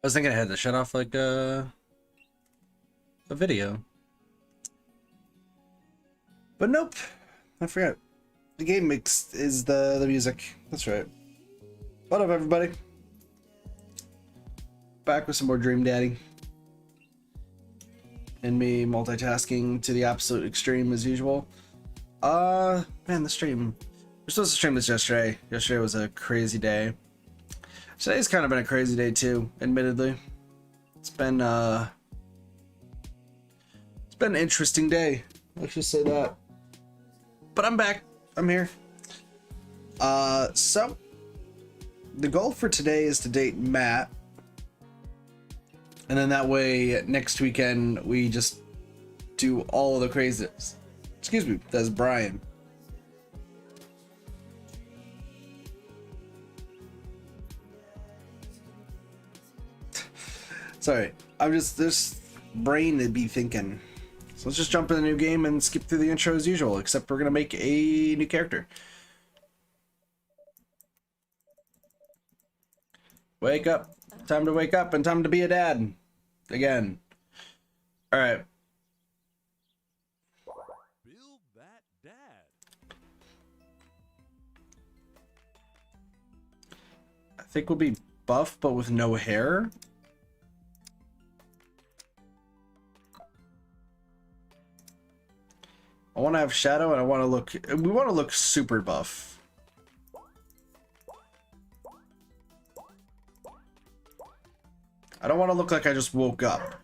was thinking I had to shut off like a video. But nope. I forgot. The game mix is the music. That's right. What up, everybody? Back with some more Dream Daddy. And me multitasking to the absolute extreme as usual. Man, the stream. We're supposed to stream this yesterday. Yesterday was a crazy day. Today's kind of been a crazy day too, admittedly. It's been an interesting day. Let's just say that. But I'm back. I'm here. So the goal for today is to date Matt. And then that way next weekend we just do all of the craziness. Excuse me, that's Brian. Sorry, I'm just, this brain to be thinking. So let's just jump in the new game and skip through the intro as usual, except we're gonna make a new character. Wake up. Time to wake up and time to be a dad. Again. Alright. Build that dad. I think we'll be buff, but with no hair. I want to have shadow and I want to look, we want to look super buff. I don't want to look like I just woke up.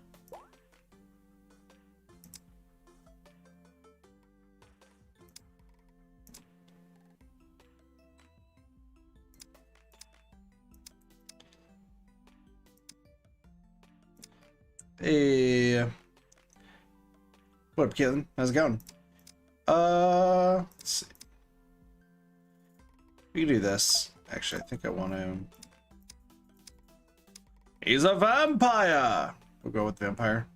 Hey. What up, Caitlin? How's it going? Let's see. We can do this. Actually, I think I want to... He's a vampire! We'll go with vampire.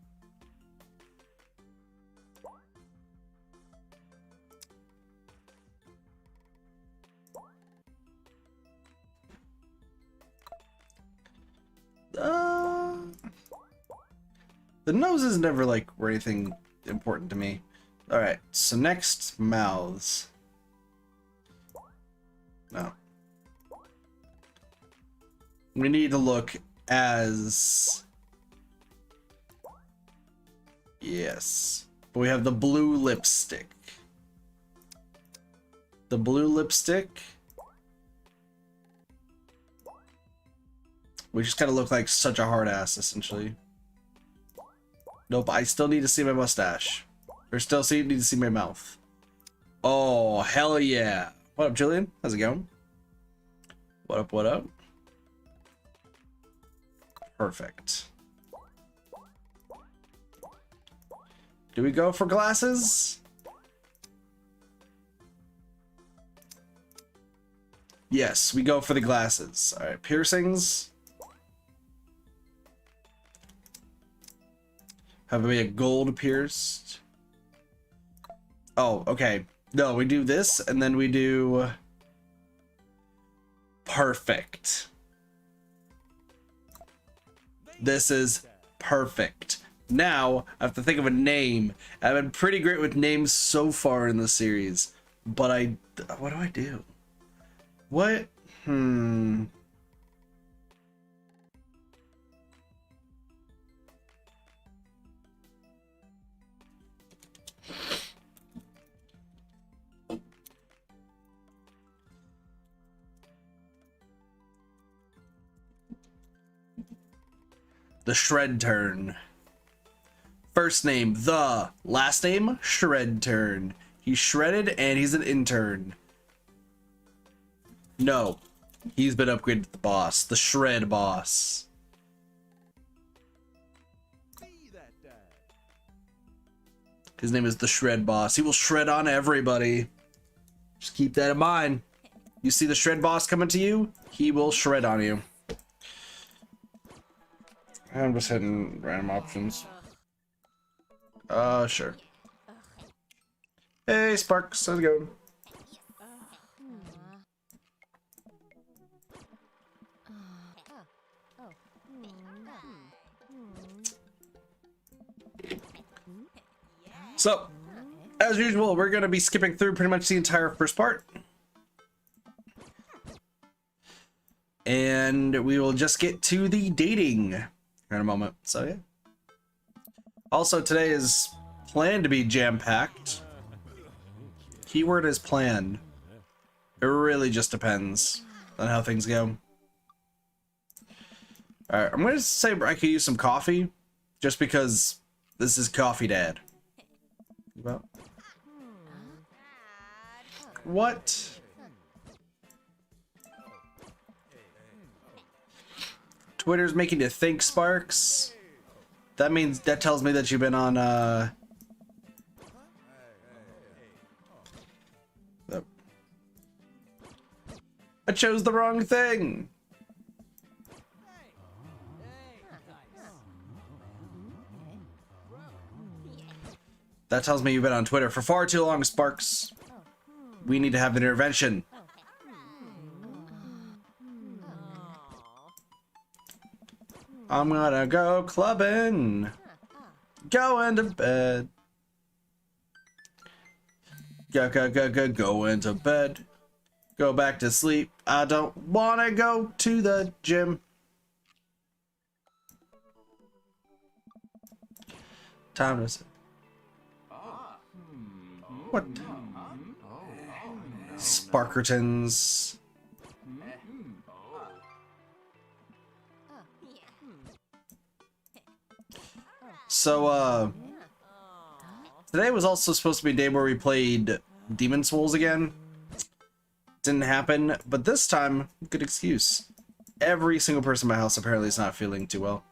The nose is never like were anything important to me. Alright, so next, mouths. No. We need to look as... Yes. But we have the blue lipstick. The blue lipstick. We just kind of look like such a hard ass, essentially. Nope, I still need to see my mustache. Or still need to see my mouth. Oh, hell yeah. What up, Jillian? How's it going? What up, what up? Perfect. Do we go for glasses? Yes, we go for the glasses. All right, piercings. Have we a gold pierced? Oh, okay. No, we do this and then we do... Perfect. This is perfect. Now, I have to think of a name. I've been pretty great with names so far in the series. But what do I do? What? The Shred Turn. First name, The. Last name, Shred Turn. He's shredded and he's an intern. No. He's been upgraded to the boss. The Shred Boss. Be that dad. His name is the Shred Boss. He will shred on everybody. Just keep that in mind. You see the Shred Boss coming to you, he will shred on you. I'm just hitting random options. Sure. Hey, Sparks, how's it going? So, as usual, we're going to be skipping through pretty much the entire first part. And we will just get to the dating in a moment. So, yeah. Also, today is planned to be jam-packed. Keyword is planned. It really just depends on how things go. Alright, I'm going to say I could use some coffee, just because this is Coffee Dad. What? Twitter's making you think, Sparks? That tells me that you've been on, I chose the wrong thing! That tells me you've been on Twitter for far too long, Sparks. We need to have an intervention. I'm gonna go clubbing. Going to bed. Go into bed. Go back to sleep. I don't wanna go to the gym. Time to sit. What? Sparkertons. So, today was also supposed to be a day where we played Demon Souls again. Didn't happen, but this time, good excuse. Every single person in my house apparently is not feeling too well.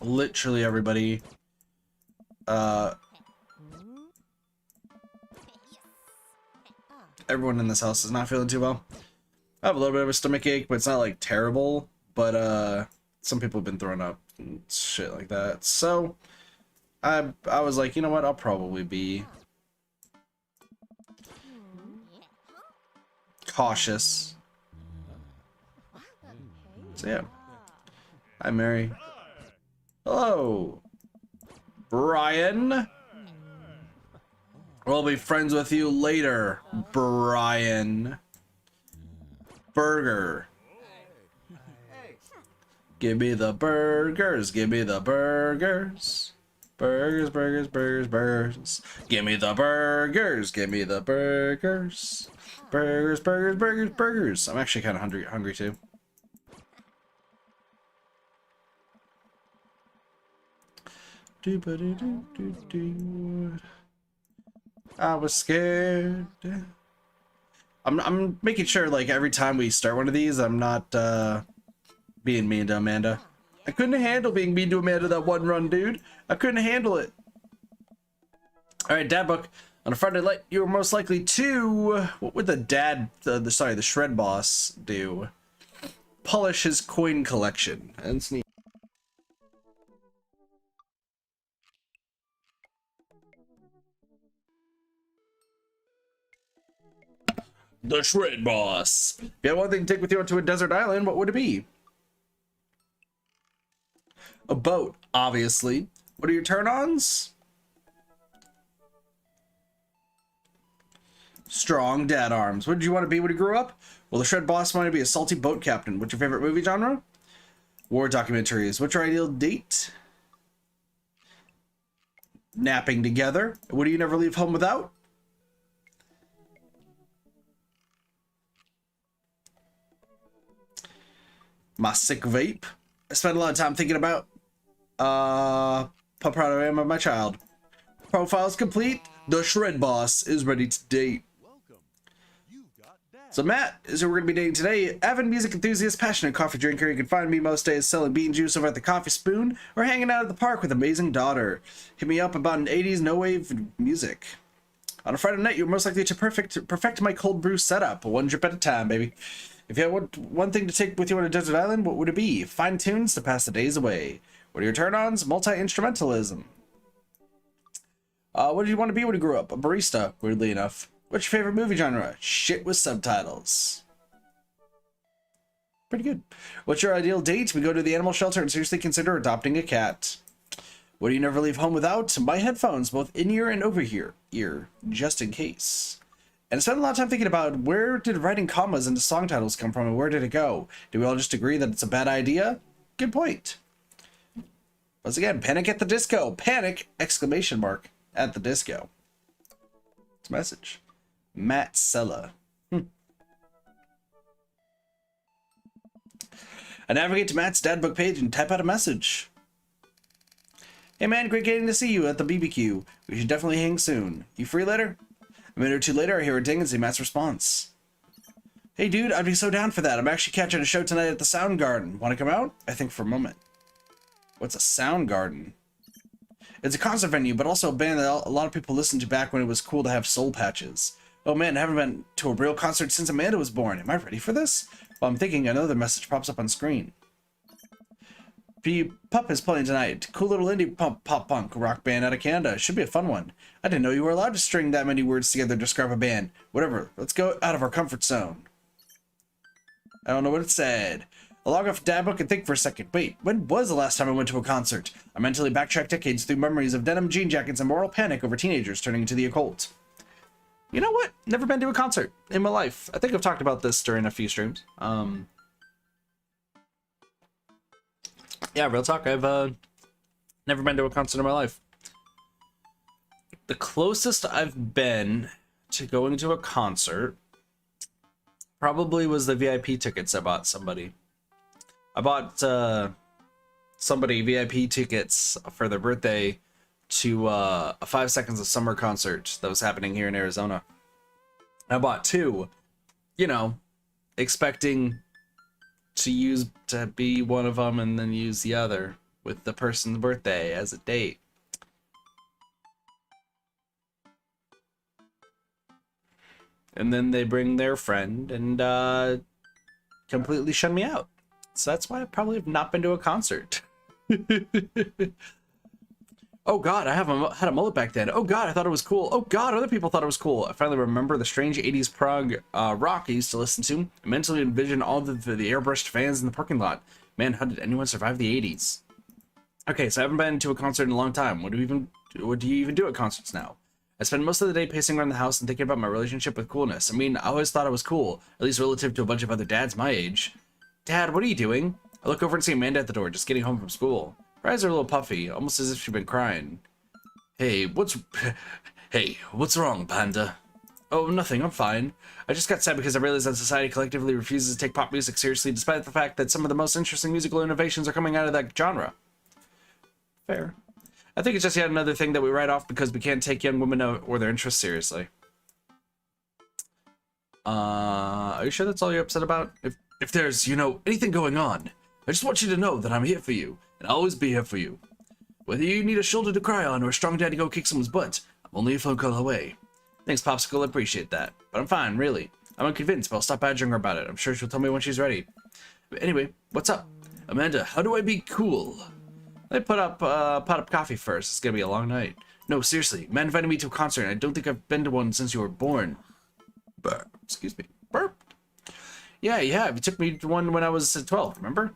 Literally everybody. Everyone in this house is not feeling too well. I have a little bit of a stomach ache, but it's not like terrible. But some people have been throwing up and shit like that. So I was like, you know what? I'll probably be cautious. So yeah. Hi, Mary. Hello, Brian. We'll be friends with you later, Brian. Burger. Give me the burgers. Give me the burgers. Burgers, burgers, burgers, burgers. Give me the burgers. Give me the burgers. Burgers, burgers, burgers, burgers. I'm actually kind of hungry too. I was scared. I'm making sure, like, every time we start one of these, I'm not being mean to Amanda. I couldn't handle being mean to Amanda that one run, dude. I couldn't handle it. All right, Dad Book. On a Friday night, you were most likely to. What would the shred boss do? Polish his coin collection and sneak. The Shred Boss. If you had one thing to take with you onto a desert island, what would it be? A boat, obviously. What are your turn-ons? Strong dad arms. What did you want to be when you grew up? Well, the Shred Boss wanted to be a salty boat captain. What's your favorite movie genre? War documentaries. What's your ideal date? Napping together. What do you never leave home without? My sick vape. I spent a lot of time thinking about how proud I am of my child. Profile's complete. The Shred Boss is ready to date. So Matt is who we're going to be dating today. Avid music enthusiast, passionate coffee drinker. You can find me most days selling bean juice over at the Coffee Spoon or hanging out at the park with amazing daughter. Hit me up about an 80s no-wave music. On a Friday night, you're most likely to perfect my cold brew setup. One drip at a time, baby. If you had one thing to take with you on a desert island, what would it be? Find tunes to pass the days away. What are your turn-ons? Multi-instrumentalism. What did you want to be when you grew up? A barista, weirdly enough. What's your favorite movie genre? Shit with subtitles. Pretty good. What's your ideal date? We go to the animal shelter and seriously consider adopting a cat. What do you never leave home without? My headphones, both in-ear and over-ear, just in case. And I spent a lot of time thinking about where did writing commas into song titles come from and where did it go? Do we all just agree that it's a bad idea? Good point. Once again, Panic at the Disco. Panic! Exclamation mark at the disco. It's a message. Matt Sella. I navigate to Matt's dadbook page and type out a message. Hey man, great getting to see you at the BBQ. We should definitely hang soon. You free later? A minute or two later, I hear a ding and see Matt's response. Hey dude, I'd be so down for that. I'm actually catching a show tonight at the Soundgarden. Want to come out? I think for a moment. What's a Soundgarden? It's a concert venue, but also a band that a lot of people listened to back when it was cool to have soul patches. Oh man, I haven't been to a real concert since Amanda was born. Am I ready for this? Well, I'm thinking another message pops up on screen. Pup is playing tonight. Cool little indie pop punk rock band out of Canada. Should be a fun one. I didn't know you were allowed to string that many words together to describe a band. Whatever, let's go out of our comfort zone. I don't know what it said. I'll log off Dadbook and think for a second. Wait, when was the last time I went to a concert? I mentally backtrack decades through memories of denim jean jackets and moral panic over teenagers turning into the occult. You know what? Never been to a concert in my life. I think I've talked about this during a few streams. Yeah, real talk. I've never been to a concert in my life. The closest I've been to going to a concert probably was the VIP tickets I bought somebody. I bought somebody VIP tickets for their birthday to a 5 Seconds of Summer concert that was happening here in Arizona. I bought two, you know, expecting to be one of them and then use the other with the person's birthday as a date. And then they bring their friend and completely shun me out. So that's why I probably have not been to a concert. Oh god, I had a mullet back then. Oh god, I thought it was cool. Oh god, other people thought it was cool. I finally remember the strange 80s prog rock I used to listen to. I mentally envisioned all the airbrushed fans in the parking lot. Man, how did anyone survive the 80s? Okay, so I haven't been to a concert in a long time. What do you even do at concerts now? I spend most of the day pacing around the house and thinking about my relationship with coolness. I mean, I always thought I was cool, at least relative to a bunch of other dads my age. Dad, what are you doing? I look over and see Amanda at the door, just getting home from school. Her eyes are a little puffy, almost as if she'd been crying. Hey, what's wrong, Panda? Oh, nothing, I'm fine. I just got sad because I realized that society collectively refuses to take pop music seriously, despite the fact that some of the most interesting musical innovations are coming out of that genre. Fair. I think it's just yet another thing that we write off because we can't take young women or their interests seriously. Are you sure that's all you're upset about? If there's, you know, anything going on, I just want you to know that I'm here for you, and I'll always be here for you. Whether you need a shoulder to cry on or a strong dad to go kick someone's butt, I'm only a phone call away. Thanks, Popsicle, I appreciate that. But I'm fine, really. I'm unconvinced, but I'll stop badgering her about it. I'm sure she'll tell me when she's ready. But anyway, what's up? Amanda, how do I be cool? Let me put up pot up coffee first. It's gonna be a long night. No, seriously, man invited me to a concert, and I don't think I've been to one since you were born. Burp. Excuse me. Burp. Yeah, you have. You took me to one when I was 12, remember?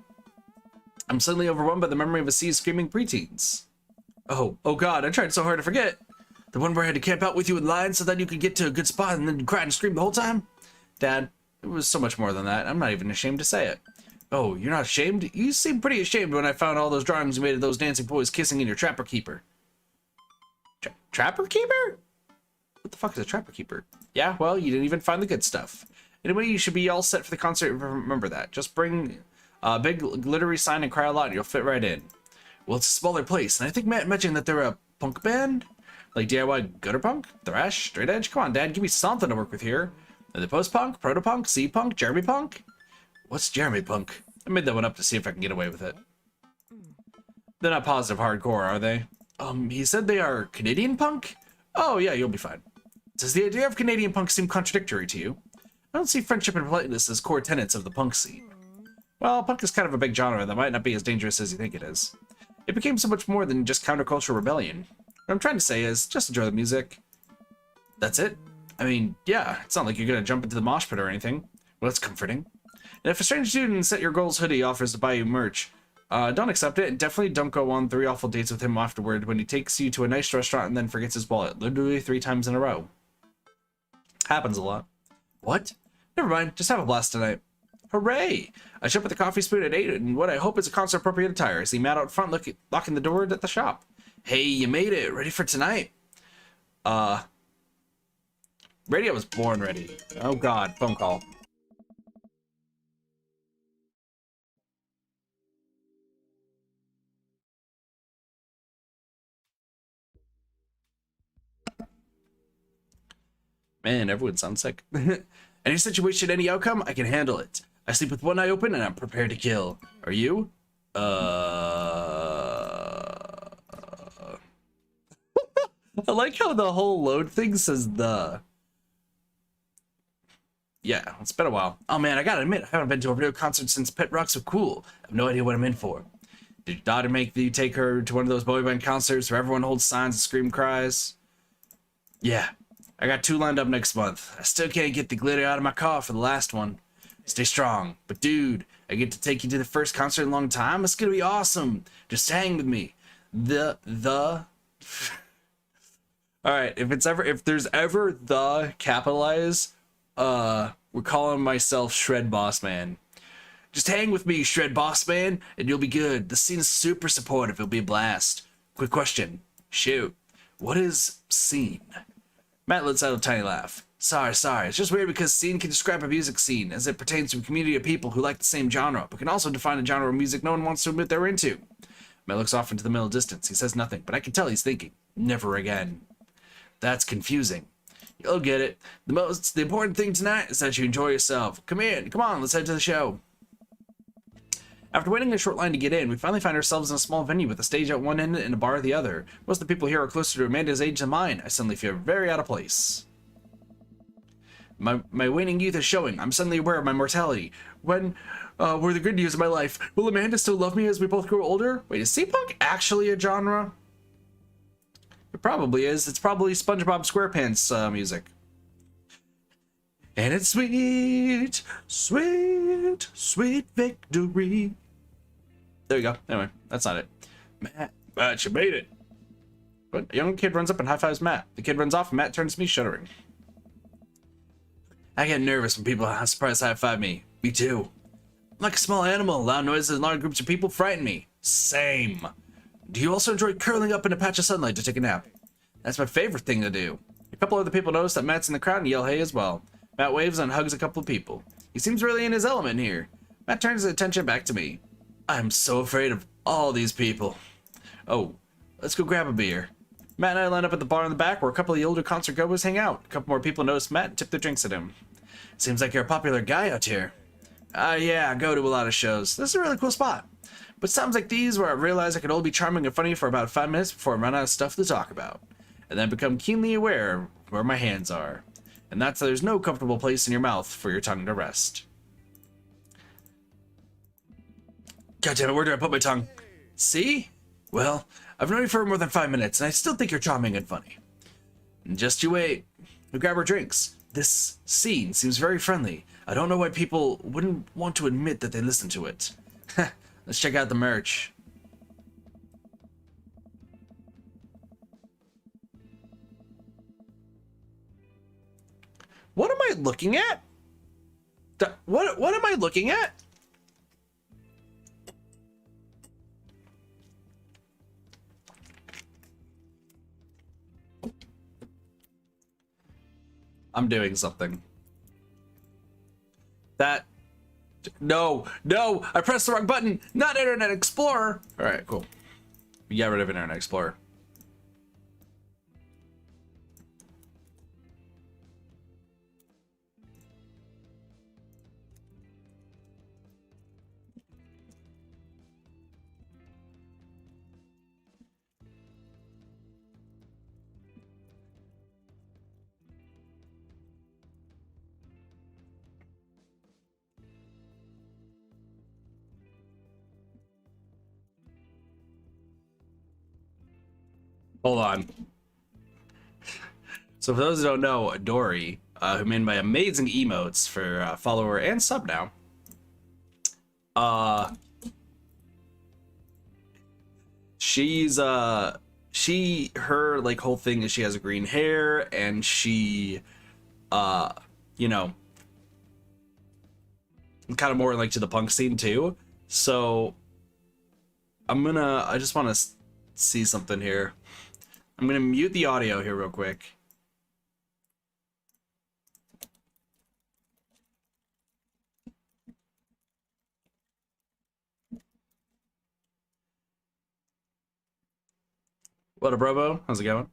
I'm suddenly overwhelmed by the memory of a sea of screaming preteens. Oh god, I tried so hard to forget. The one where I had to camp out with you in line so that you could get to a good spot and then cry and scream the whole time? Dad, it was so much more than that. I'm not even ashamed to say it. Oh, you're not ashamed? You seemed pretty ashamed when I found all those drawings you made of those dancing boys kissing in your Trapper Keeper. Trapper Keeper? What the fuck is a Trapper Keeper? Yeah, well, you didn't even find the good stuff. Anyway, you should be all set for the concert. Remember that. Just bring a big glittery sign and cry a lot and you'll fit right in. Well, it's a smaller place, and I think Matt mentioned that they're a punk band? Like DIY gutter punk? Thrash? Straight edge? Come on, Dad, give me something to work with here. Are they post-punk? Proto-punk? C-punk? Jeremy punk? What's Jeremy punk? I made that one up to see if I can get away with it. They're not positive hardcore, are they? He said they are Canadian punk? Oh, yeah, you'll be fine. Does the idea of Canadian punk seem contradictory to you? I don't see friendship and politeness as core tenets of the punk scene. Well, punk is kind of a big genre that might not be as dangerous as you think it is. It became so much more than just counterculture rebellion. What I'm trying to say is, just enjoy the music. That's it? I mean, yeah, it's not like you're gonna jump into the mosh pit or anything. Well, that's comforting. And if a strange dude in Set Your Goals hoodie offers to buy you merch, Don't accept it. Definitely don't go on 3 awful dates with him afterward when he takes you to a nice restaurant and then forgets his wallet. Literally 3 times in a row. Happens a lot. What? Never mind. Just have a blast tonight. Hooray! I show up with a coffee spoon at 8 and what I hope is a concert-appropriate attire. I see Matt out front locking the door at the shop. Hey, you made it. Ready for tonight? Radio was born ready. Oh god, phone call. Man, everyone sounds sick. Any situation, any outcome, I can handle it. I sleep with one eye open and I'm prepared to kill. Are you? I like how the whole load thing says the. Yeah, it's been a while. Oh man, I gotta admit, I haven't been to a real concert since Pet Rock So Cool. I have no idea what I'm in for. Did your daughter make you take her to one of those boy band concerts where everyone holds signs and scream cries? Yeah, I got 2 lined up next month. I still can't get the glitter out of my car for the last one. Stay strong. But dude, I get to take you to the first concert in a long time. It's gonna be awesome. Just hang with me. Alright, if there's ever the capitalize, we're calling myself Shred Boss Man. Just hang with me, Shred Boss Man, and you'll be good. The scene is super supportive. It'll be a blast. Quick question. Shoot. What is scene? Matt lets out a tiny laugh. Sorry. It's just weird because scene can describe a music scene as it pertains to a community of people who like the same genre, but can also define a genre of music no one wants to admit they're into. Matt looks off into the middle distance. He says nothing, but I can tell he's thinking. Never again. That's confusing. You'll get it. The important thing tonight is that you enjoy yourself. Come on, let's head to the show. After waiting a short line to get in, we finally find ourselves in a small venue with a stage at one end and a bar at the other. Most of the people here are closer to Amanda's age than mine. I suddenly feel very out of place. My waning youth is showing. I'm suddenly aware of my mortality. When were the good years of my life? Will Amanda still love me as we both grow older? Wait, is C-punk actually a genre? It probably is. It's probably SpongeBob SquarePants music. And it's sweet, sweet, sweet victory. There you go. Anyway, that's not it. Matt, you made it. But a young kid runs up and high-fives Matt. The kid runs off and Matt turns to me shuddering. I get nervous when people surprise high-five me. Me too. I'm like a small animal. Loud noises and large groups of people frighten me. Same. Do you also enjoy curling up in a patch of sunlight to take a nap? That's my favorite thing to do. A couple other people notice that Matt's in the crowd and yell hey as well. Matt waves and hugs a couple of people. He seems really in his element here. Matt turns his attention back to me. I'm so afraid of all these people. Oh, let's go grab a beer. Matt and I line up at the bar in the back where a couple of the older concert goers hang out. A couple more people notice Matt and tip their drinks at him. Seems like you're a popular guy out here. Yeah, I go to a lot of shows. This is a really cool spot. But sounds like these where I realize I could only be charming and funny for about 5 minutes before I run out of stuff to talk about. And then become keenly aware of where my hands are. And that's there's no comfortable place in your mouth for your tongue to rest. God damn it, where do I put my tongue? See? Well, I've known you for more than 5 minutes, and I still think you're charming and funny. And just you wait. We grab our drinks. This scene seems very friendly. I don't know why people wouldn't want to admit that they listen to it. Let's check out the merch. What am I looking at? What am I looking at? I'm doing something. No, I pressed the wrong button. Not Internet Explorer. All right, cool. We got rid of Internet Explorer. Hold on. So for those who don't know, Dory, who made my amazing emotes for follower and sub now, She's her like whole thing is she has green hair, and she you know, kind of more like to the punk scene too. So I just want to see something here. I'm gonna mute the audio here real quick. What up, Robo? How's it going?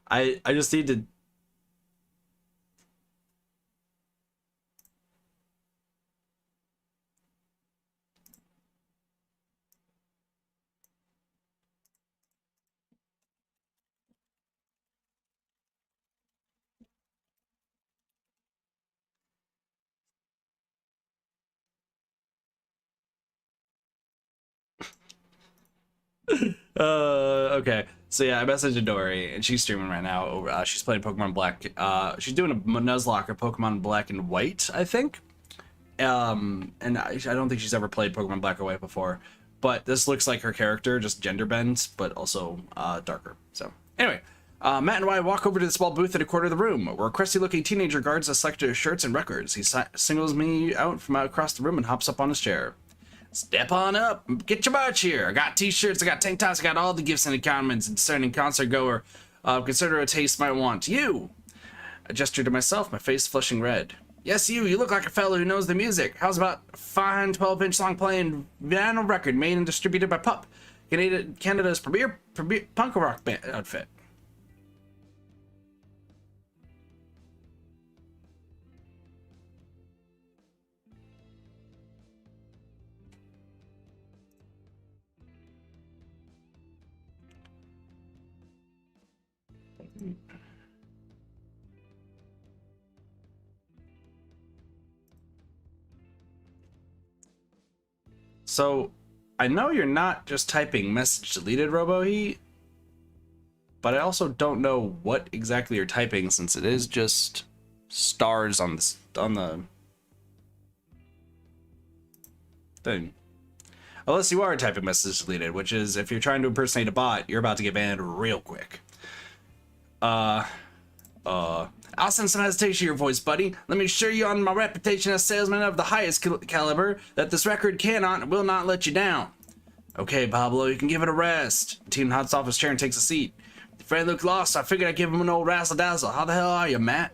I just need to. Okay. So yeah, I messaged Dory, and she's streaming right now. She's playing Pokemon Black. She's doing a Nuzlocke or Pokemon Black and White, I think. And I don't think she's ever played Pokemon Black or White before. But this looks like her character, just gender bends, but also darker. So anyway, Matt and I walk over to the small booth at a corner of the room, where a crusty-looking teenager guards a selection of shirts and records. He singles me out from out across the room and hops up on his chair. Step on up, get your march here. I got t-shirts, I got tank tops, I got all the gifts and condiments a discerning concert goer consider a taste might want. You! I gestured to myself, my face flushing red. Yes, you look like a fellow who knows the music. How's about a fine 12-inch long playing vinyl record made and distributed by Pup, Canada's premier punk rock band outfit? So, I know you're not just typing message deleted, RoboHeat, but I also don't know what exactly you're typing, since it is just stars on the thing. Unless you are typing message deleted, which is, if you're trying to impersonate a bot, you're about to get banned real quick. I'll send some hesitation to your voice, buddy. Let me assure you on my reputation as salesman of the highest caliber that this record cannot and will not let you down. Okay, Pablo, you can give it a rest. The team hops off his chair and takes a seat. The friend looked lost, so I figured I'd give him an old razzle-dazzle. How the hell are you, Matt?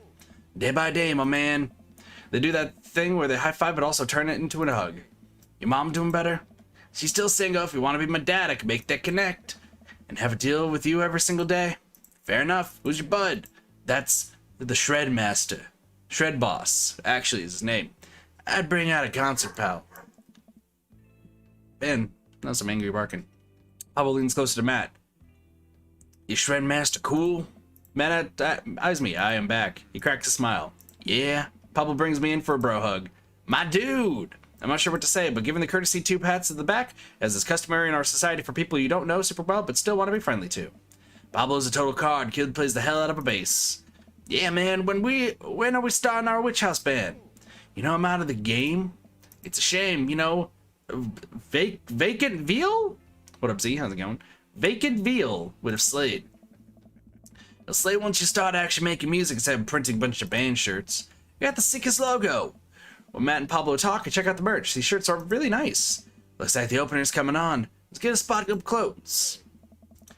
Day by day, my man. They do that thing where they high-five but also turn it into a hug. Your mom doing better? She's still single. If you want to be my dad, I can make that connect. And have a deal with you every single day. Fair enough. Who's your bud? That's the Shred Master. Shred Boss, actually, is his name. I'd bring out a concert, pal. Man, that's some angry barking. Pablo leans closer to Matt. You Shred Master cool? Matt eyes me. I am back. He cracks a smile. Yeah. Pablo brings me in for a bro hug. My dude! I'm not sure what to say, but given the courtesy 2 pats at the back, as is customary in our society for people you don't know super well but still want to be friendly to. Pablo's a total card. Kid plays the hell out of a bass. Yeah, man, when are we starting our Witch House band? You know, I'm out of the game. It's a shame, you know. Vacant Veal? What up, Z? How's it going? Vacant Veal would have slayed. It'll slay once you start actually making music instead of printing a bunch of band shirts. You got the sickest logo. When Matt and Pablo talk, I check out the merch. These shirts are really nice. Looks like the opener's coming on. Let's get a spot up close.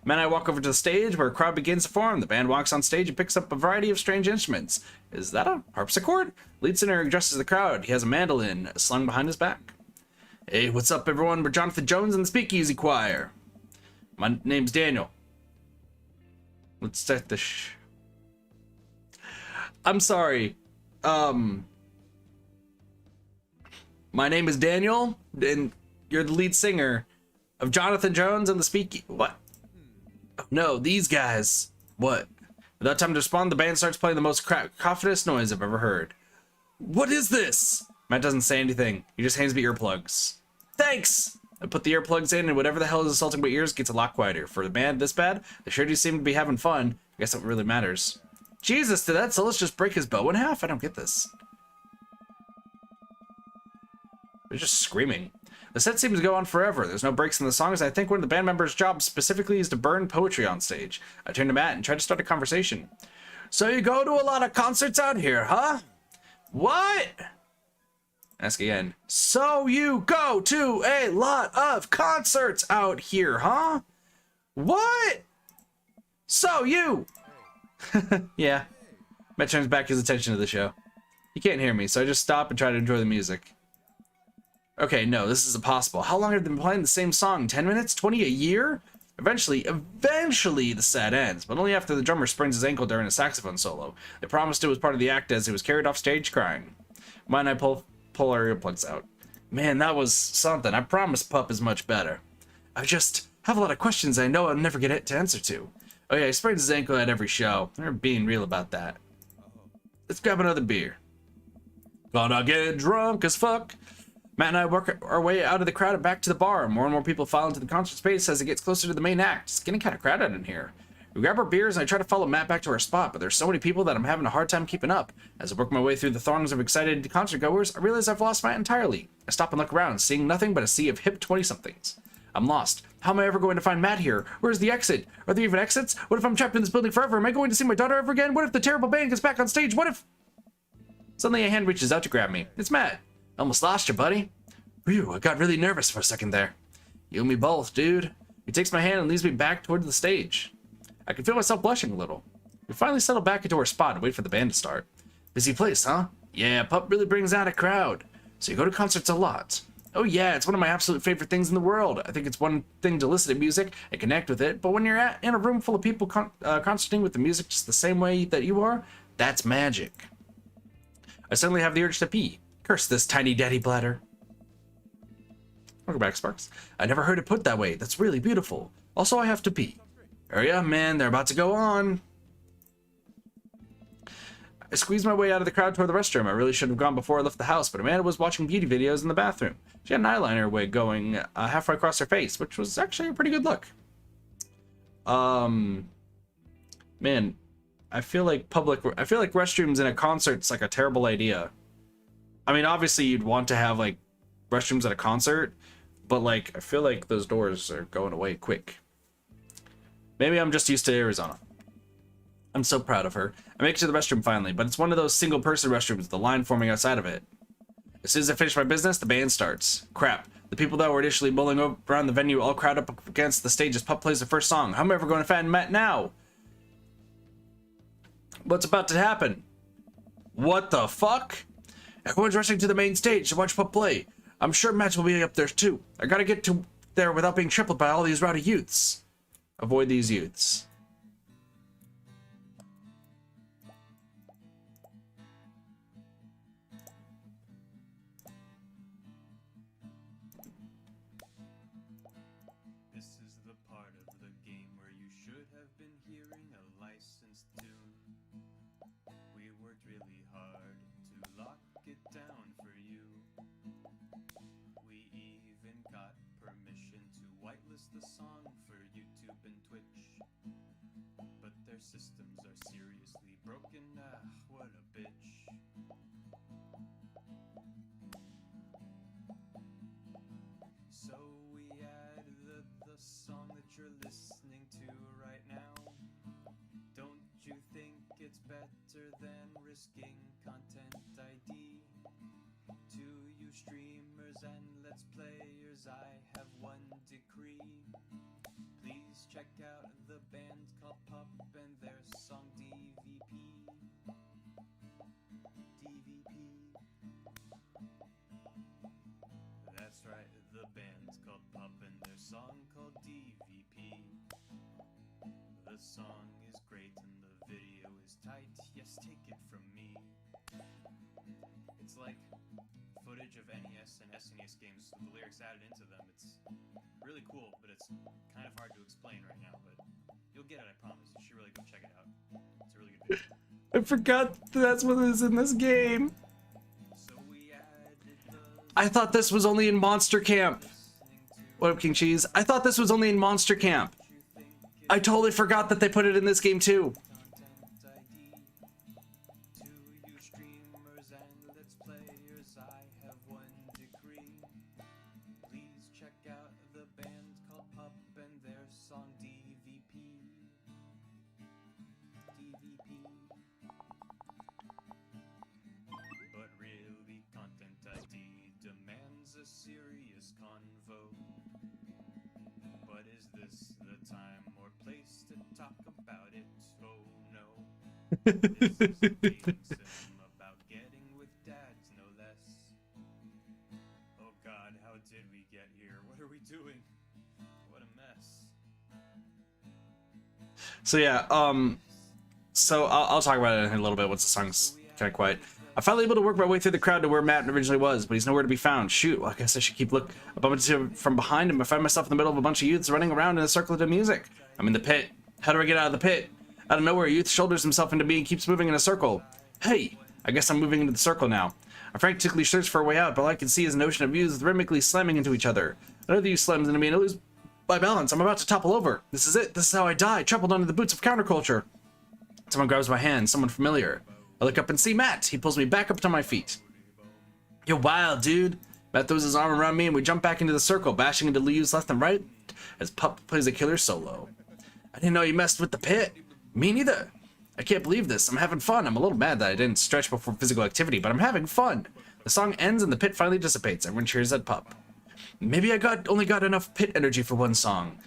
Matt and I walk over to the stage where a crowd begins to form. The band walks on stage and picks up a variety of strange instruments. Is that a harpsichord? Lead singer addresses the crowd. He has a mandolin slung behind his back. Hey, what's up, everyone? We're Jonathan Jones and the Speakeasy Choir. My name's Daniel. Let's start the I'm sorry. My name is Daniel, and you're the lead singer of Jonathan Jones and the Speakeasy... What? No, these guys. What? Without time to respond, the band starts playing the most cacophonous noise I've ever heard. What is this? Matt doesn't say anything. He just hands me earplugs. Thanks! I put the earplugs in, and whatever the hell is assaulting my ears gets a lot quieter. For the band this bad, they sure do seem to be having fun. I guess that really matters. Jesus, did that Silas just break his bow in half? I don't get this. They're just screaming. The set seems to go on forever. There's no breaks in the songs. I think one of the band members' jobs specifically is to burn poetry on stage. I turned to Matt and tried to start a conversation. So you go to a lot of concerts out here, huh? What? Ask again. So you go to a lot of concerts out here, huh? What? So you... Yeah. Matt turns back his attention to the show. He can't hear me, so I just stop and try to enjoy the music. Okay, no, this is impossible. How long have they been playing the same song? 10 minutes? 20 a year? Eventually, the set ends, but only after the drummer sprains his ankle during a saxophone solo. They promised it was part of the act as he was carried off stage crying. Mine, I pull our earplugs out. Man, that was something. I promise Pup is much better. I just have a lot of questions I know I'll never get to answer to. Oh yeah, he sprains his ankle at every show. They're being real about that. Let's grab another beer. Gonna get drunk as fuck. Matt and I work our way out of the crowd and back to the bar. More and more people file into the concert space as it gets closer to the main act. It's getting kind of crowded in here. We grab our beers and I try to follow Matt back to our spot, but there's so many people that I'm having a hard time keeping up. As I work my way through the throngs of excited concert goers, I realize I've lost Matt entirely. I stop and look around, seeing nothing but a sea of hip 20-somethings. I'm lost. How am I ever going to find Matt here? Where's the exit? Are there even exits? What if I'm trapped in this building forever? Am I going to see my daughter ever again? What if the terrible band gets back on stage? What if... Suddenly a hand reaches out to grab me. It's Matt. Almost lost you, buddy. Phew, I got really nervous for a second there. You and me both, dude. He takes my hand and leads me back toward the stage. I can feel myself blushing a little. We finally settle back into our spot and wait for the band to start. Busy place, huh? Yeah, Pup really brings out a crowd. So you go to concerts a lot. Oh yeah, it's one of my absolute favorite things in the world. I think it's one thing to listen to music and connect with it, but when you're in a room full of people concerting with the music just the same way that you are, that's magic. I suddenly have the urge to pee. Curse this tiny daddy bladder. Welcome back, Sparks. I never heard it put that way. That's really beautiful. Also, I have to pee. Hurry up, man. They're about to go on. I squeezed my way out of the crowd toward the restroom. I really should have gone before I left the house, but Amanda was watching beauty videos in the bathroom. She had an eyeliner wig going halfway across her face, which was actually a pretty good look. Man, I feel like restrooms in a concert's like a terrible idea. I mean, obviously you'd want to have like restrooms at a concert, but like I feel like those doors are going away quick. Maybe I'm just used to Arizona. I'm so proud of her. I make it to the restroom finally, but it's one of those single-person restrooms with the line forming outside of it. As soon as I finish my business, the band starts. Crap. The people that were initially mulling around the venue all crowd up against the stage as Pup plays the first song. How am I ever going to find Matt now? What's about to happen? What the fuck? Everyone's rushing to the main stage to watch Pup play. I'm sure Matt will be up there too. I gotta get to there without being tripled by all these rowdy youths. Avoid these youths. This is the part of the game where you should have been hearing a licensed tune. We worked really hard to lock it down for you. We even got permission to whitelist the song for YouTube and Twitch. But their systems are seriously broken. Ah, what a bitch. So we added the song that you're listening to right now. Don't you think it's better than risking content ID? To you streamers and let's players, I have one decree. Please check out the band called Pup and their song DVP. That's right, the band's called Pup and their song called DVP. The song is great and the video is tight, yes, take it from me. It's like footage of NES and SNES games with the lyrics added into them. It's really cool, but it's kind of hard to explain right now, but you'll get it, I promise. You should really go check it out. It's a really good video. I forgot that's what is in this game. So we added the I thought this was only in Monster Camp. What up, King Cheese? I thought this was only in Monster Camp. I totally forgot that they put it in this game too. content ID. To you streamers and let's players, I have one decree. Please a serious convo. But is this the time or place to talk about it? Oh no. This is a dating sim about getting with dads, no less. Oh god, how did we get here? What are we doing? What a mess. So yeah, so I'll talk about it in a little bit once the song's kind of quiet. I'm finally able to work my way through the crowd to where Matt originally was, but he's nowhere to be found. Shoot, well, I guess I should keep look up from behind him. I find myself in the middle of a bunch of youths running around in a circle to music. I'm in the pit. How do I get out of the pit? Out of nowhere, a youth shoulders himself into me and keeps moving in a circle. Hey, I guess I'm moving into the circle now. I frantically search for a way out, but all I can see is an ocean of youths rhythmically slamming into each other. Another youth slams into me and I lose my balance. I'm about to topple over. This is it. This is how I die, trampled under the boots of counterculture. Someone grabs my hand, someone familiar. I look up and see Matt. He pulls me back up to my feet. You're wild, dude. Matt throws his arm around me and we jump back into the circle, bashing into leaves left and right as Pup plays a killer solo. I didn't know you messed with the pit. Me neither. I can't believe this. I'm having fun. I'm a little mad that I didn't stretch before physical activity, but I'm having fun. The song ends and the pit finally dissipates. Everyone cheers at Pup. Maybe I only got enough pit energy for one song.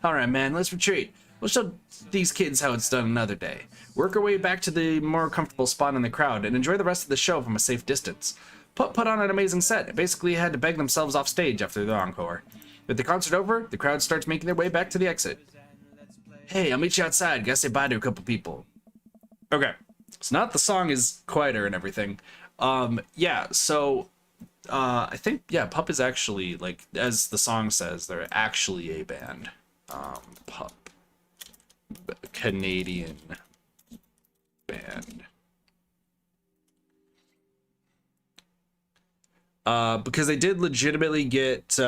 Alright, man, let's retreat. We'll show these kids how it's done another day. Work our way back to the more comfortable spot in the crowd and enjoy the rest of the show from a safe distance. Pup put on an amazing set. It basically had to beg themselves off stage after the encore. With the concert over, the crowd starts making their way back to the exit. Hey, I'll meet you outside. Gotta say bye to a couple people. Okay, so now that the song is quieter and everything, yeah, so I think, yeah, Pup is actually, like, as the song says, they're actually a band. Pup. Canadian band. Because they did legitimately get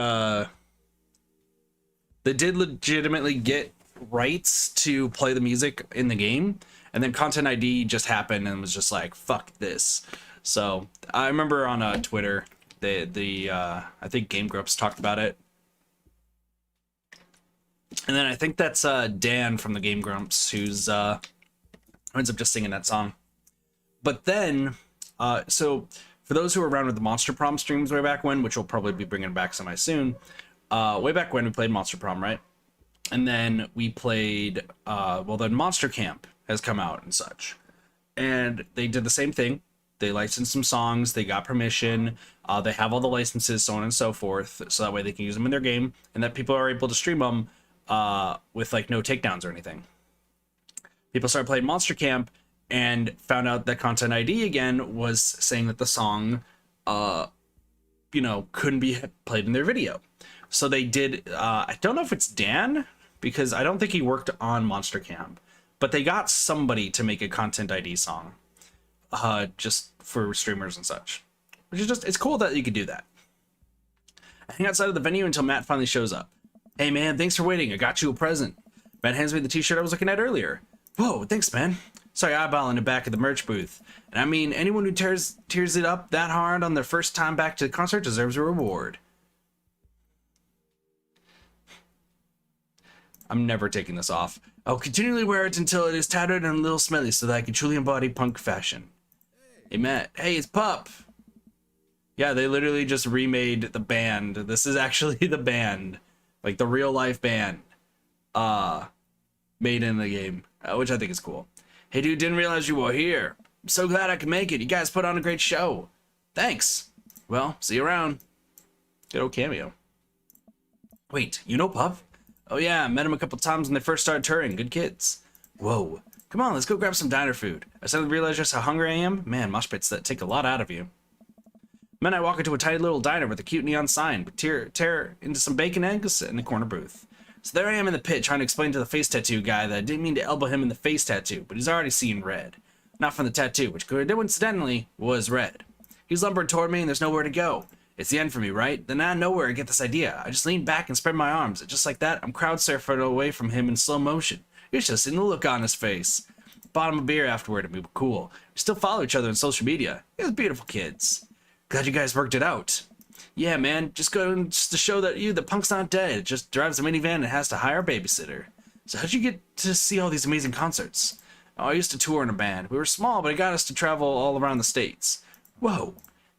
rights to play the music in the game, and then Content ID just happened and was just like, fuck this. So I remember on Twitter, I think Game Grumps talked about it. And then I think that's Dan from the Game Grumps who's ends up just singing that song. But then, so for those who were around with the Monster Prom streams way back when, which we'll probably be bringing back semi soon, way back when we played Monster Prom, right? And then we played, well, then Monster Camp has come out and such. And they did the same thing. They licensed some songs, they got permission, they have all the licenses, so on and so forth, so that way they can use them in their game, and that people are able to stream them with like no takedowns or anything. People started playing Monster Camp and found out that Content ID again was saying that the song, you know, couldn't be played in their video. So they did, I don't know if it's Dan, because I don't think he worked on Monster Camp, but they got somebody to make a Content ID song, just for streamers and such, which is just, it's cool that you could do that. I hang outside of the venue until Matt finally shows up. Hey man, thanks for waiting. I got you a present. Matt hands me the t-shirt I was looking at earlier. Whoa, thanks man. Sorry, eyeballing the back of the merch booth. And I mean, anyone who tears it up that hard on their first time back to the concert deserves a reward. I'm never taking this off. I'll continually wear it until it is tattered and a little smelly so that I can truly embody punk fashion. Hey Matt, hey, it's Pup. Yeah, they literally just remade the band. This is actually the band, like the real life band, made in the game, which I think is cool. Hey dude, didn't realize you were here. I'm so glad I could make it. You guys put on a great show. Thanks. Well, see you around. Good old cameo. Wait, you know Pup? Oh yeah, I met him a couple times when they first started touring. Good kids. Whoa. Come on, let's go grab some diner food. I suddenly realized just how hungry I am. Man, mosh pits that take a lot out of you. Then I walk into a tiny little diner with a cute neon sign, but tear into some bacon eggs in the corner booth. So there I am in the pit trying to explain to the face tattoo guy that I didn't mean to elbow him in the face tattoo, but he's already seeing red. Not from the tattoo, which coincidentally was red. He's lumbering toward me and there's nowhere to go. It's the end for me, right? Then out of nowhere I get this idea. I just lean back and spread my arms. And just like that, I'm crowd surfing away from him in slow motion. You should have seen the look on his face. Bought him a beer afterward and we were cool. We still follow each other on social media. He was beautiful kids. Glad you guys worked it out. Yeah, man, just to show that the punk's not dead. It just drives a minivan and has to hire a babysitter. So how'd you get to see all these amazing concerts? Oh, I used to tour in a band. We were small, but it got us to travel all around the States. Whoa.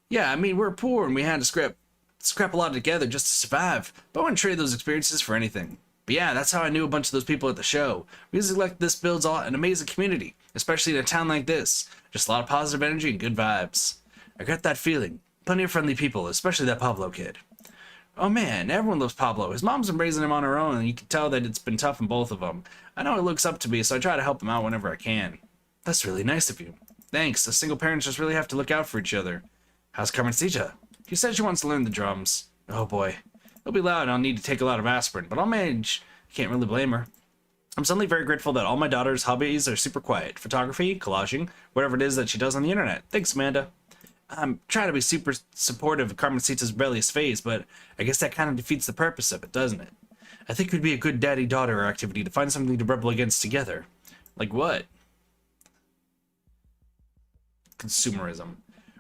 Yeah, I mean, we're poor and we had a script. scrap a lot together just to survive, but I wouldn't trade those experiences for anything. But yeah, that's how I knew a bunch of those people at the show. Music like this builds an amazing community, especially in a town like this. Just a lot of positive energy and good vibes. I got that feeling. Plenty of friendly people, especially that Pablo kid. Oh man, everyone loves Pablo. His mom's been raising him on her own, and you can tell that it's been tough on both of them. I know he looks up to me, so I try to help him out whenever I can. That's really nice of you. Thanks, the single parents just really have to look out for each other. How's Carmencita? She said she wants to learn the drums. Oh boy. It'll be loud and I'll need to take a lot of aspirin, but I'll manage. Can't really blame her. I'm suddenly very grateful that all my daughter's hobbies are super quiet. Photography, collaging, whatever it is that she does on the internet. Thanks, Amanda. I'm trying to be super supportive of Carmencita's rebellious phase, but I guess that kind of defeats the purpose of it, doesn't it? I think it would be a good daddy-daughter activity to find something to rebel against together. Like what? Consumerism.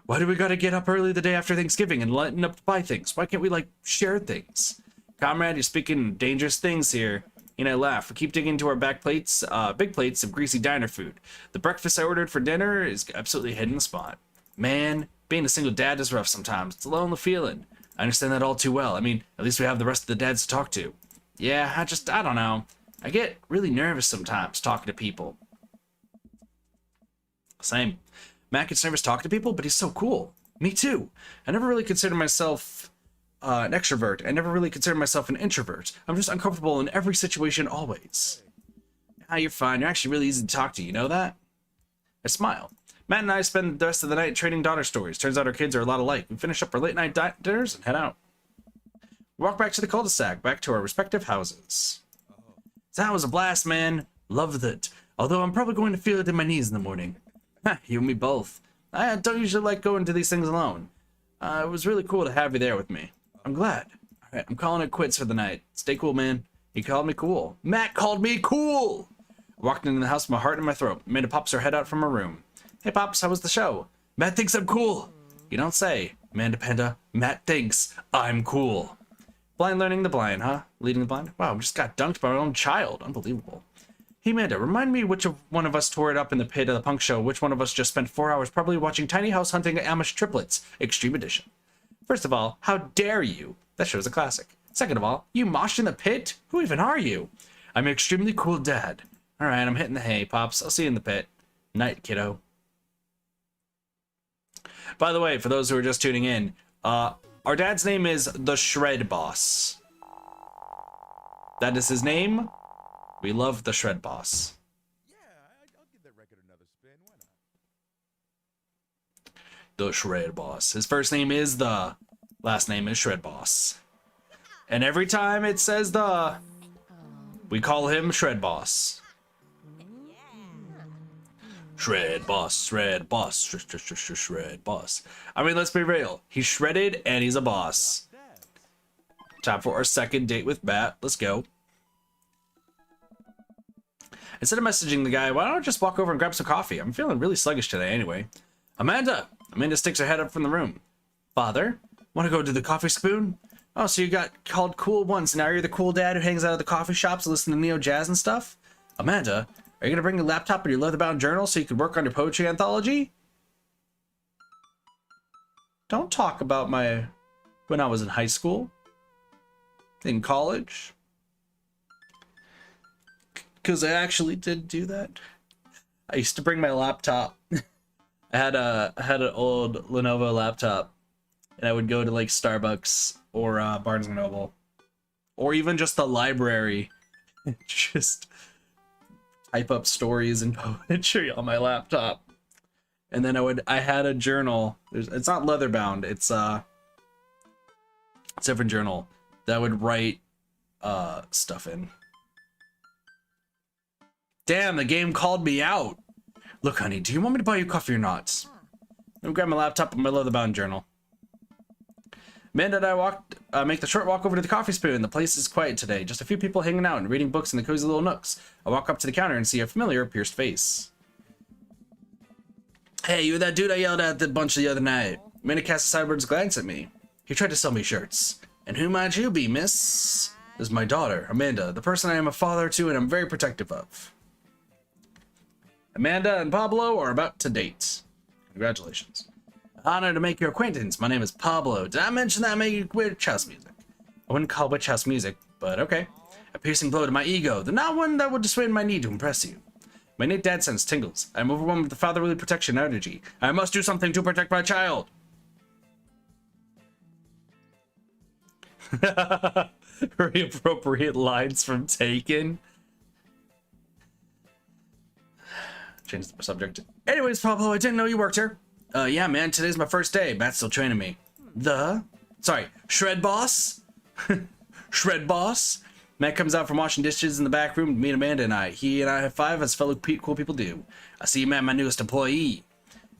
Why do we gotta get up early the day after Thanksgiving and lighten up to buy things? Why can't we, like, share things? Comrade, you're speaking dangerous things here. And I laugh. We keep digging into our back plates, big plates of greasy diner food. The breakfast I ordered for dinner is absolutely hitting the spot. Man, being a single dad is rough sometimes. It's a lonely feeling. I understand that all too well. I mean, at least we have the rest of the dads to talk to. Yeah, I don't know. I get really nervous sometimes talking to people. Same. Matt gets nervous talking to people, but he's so cool. Me too. I never really considered myself an extrovert. I never really considered myself an introvert. I'm just uncomfortable in every situation always. Ah, you're fine. You're actually really easy to talk to. You know that? I smile. Matt and I spend the rest of the night trading daughter stories. Turns out our kids are a lot alike. We finish up our late night dinners and head out. We walk back to the cul-de-sac, back to our respective houses. That was a blast, man. Loved it. Although I'm probably going to feel it in my knees in the morning. Ha, you and me both. I don't usually like going to these things alone. It was really cool to have you there with me. I'm glad. Alright, I'm calling it quits for the night. Stay cool, man. He called me cool. Matt called me cool! I walked into the house with my heart in my throat. Amanda pops her head out from her room. Hey, Pops, how was the show? Matt thinks I'm cool. You don't say. Amanda Panda, Matt thinks I'm cool. Blind learning the blind, huh? Leading the blind? Wow, I just got dunked by my own child. Unbelievable. Hey, Amanda, remind me which one of us tore it up in the pit of the punk show, which one of us just spent 4 hours probably watching Tiny House Hunting Amish Triplets, Extreme Edition. First of all, how dare you? That show's a classic. Second of all, you moshed in the pit? Who even are you? I'm an extremely cool dad. Alright, I'm hitting the hay, Pops. I'll see you in the pit. Night, kiddo. By the way, for those who are just tuning in, our dad's name is the Shred Boss. That is his name. We love the Shred Boss. Yeah, I'll give that record another spin. Why not? The Shred Boss. His first name is the, last name is Shred Boss. And every time it says the, we call him Shred Boss. Shred Boss, Shred Boss, Shred Boss. I mean, let's be real. He's shredded and he's a boss. Time for our second date with Matt. Let's go. Instead of messaging the guy, why don't I just walk over and grab some coffee? I'm feeling really sluggish today anyway. Amanda! Amanda sticks her head up from the room. Father? Want to go to the coffee spoon? Oh, so you got called cool once, now you're the cool dad who hangs out at the coffee shops and listens to neo jazz and stuff? Amanda, are you gonna bring your laptop and your leather-bound journal so you can work on your poetry anthology? Don't talk about when I was in high school. In college. Because I actually did do that. I used to bring my laptop. I had an old Lenovo laptop, and I would go to like Starbucks or Barnes and Noble, or even just the library, and just type up stories and poetry on my laptop. And then I had a journal. It's not leather bound. It's a different journal that I would write stuff in. Damn, the game called me out. Look, honey, do you want me to buy you coffee or not? Let me grab my laptop and my leather-bound journal. Amanda and I make the short walk over to the coffee spoon. The place is quiet today. Just a few people hanging out and reading books in the cozy little nooks. I walk up to the counter and see a familiar pierced face. Hey, you that dude I yelled at the bunch the other night. Amanda casts a sideways glance at me. He tried to sell me shirts. And who might you be, miss? This is my daughter, Amanda, the person I am a father to and I'm very protective of. Amanda and Pablo are about to date. Congratulations. Honor to make your acquaintance. My name is Pablo. Did I mention that I make witch house music? I wouldn't call witch house music, but okay. A piercing blow to my ego, the not one that would dissuade my need to impress you. My innate dad sense tingles. I'm overwhelmed with the fatherly protection energy. I must do something to protect my child. Very appropriate lines from Taken. Change the subject. Anyways, Pablo, I didn't know you worked here. Yeah, man, today's my first day. Matt's still training me. Shred boss? Shred boss? Matt comes out from washing dishes in the back room to meet Amanda and I. He and I have five, as fellow cool people do. I see you, Matt, my newest employee.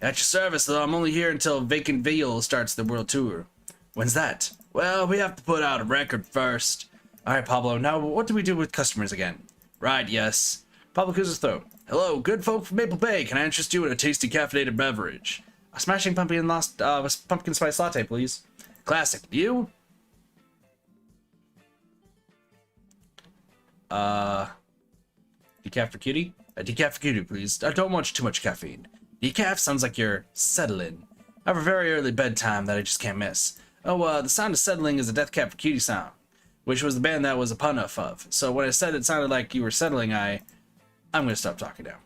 At your service, though, I'm only here until Vacant Veil starts the world tour. When's that? Well, we have to put out a record first. Alright, Pablo, now what do we do with customers again? Right, yes. Pablo clears his throat. Hello, good folk from Maple Bay. Can I interest you in a tasty caffeinated beverage? A smashing pumpkin spice latte, please. Classic. You? Decaf for cutie? A decaf for cutie, please. I don't want too much caffeine. Decaf sounds like you're settling. I have a very early bedtime that I just can't miss. Oh, the sound of settling is a Death Cab for Cutie song, which was the band that was a pun off of. So when I said it sounded like you were settling, I'm gonna stop talking now.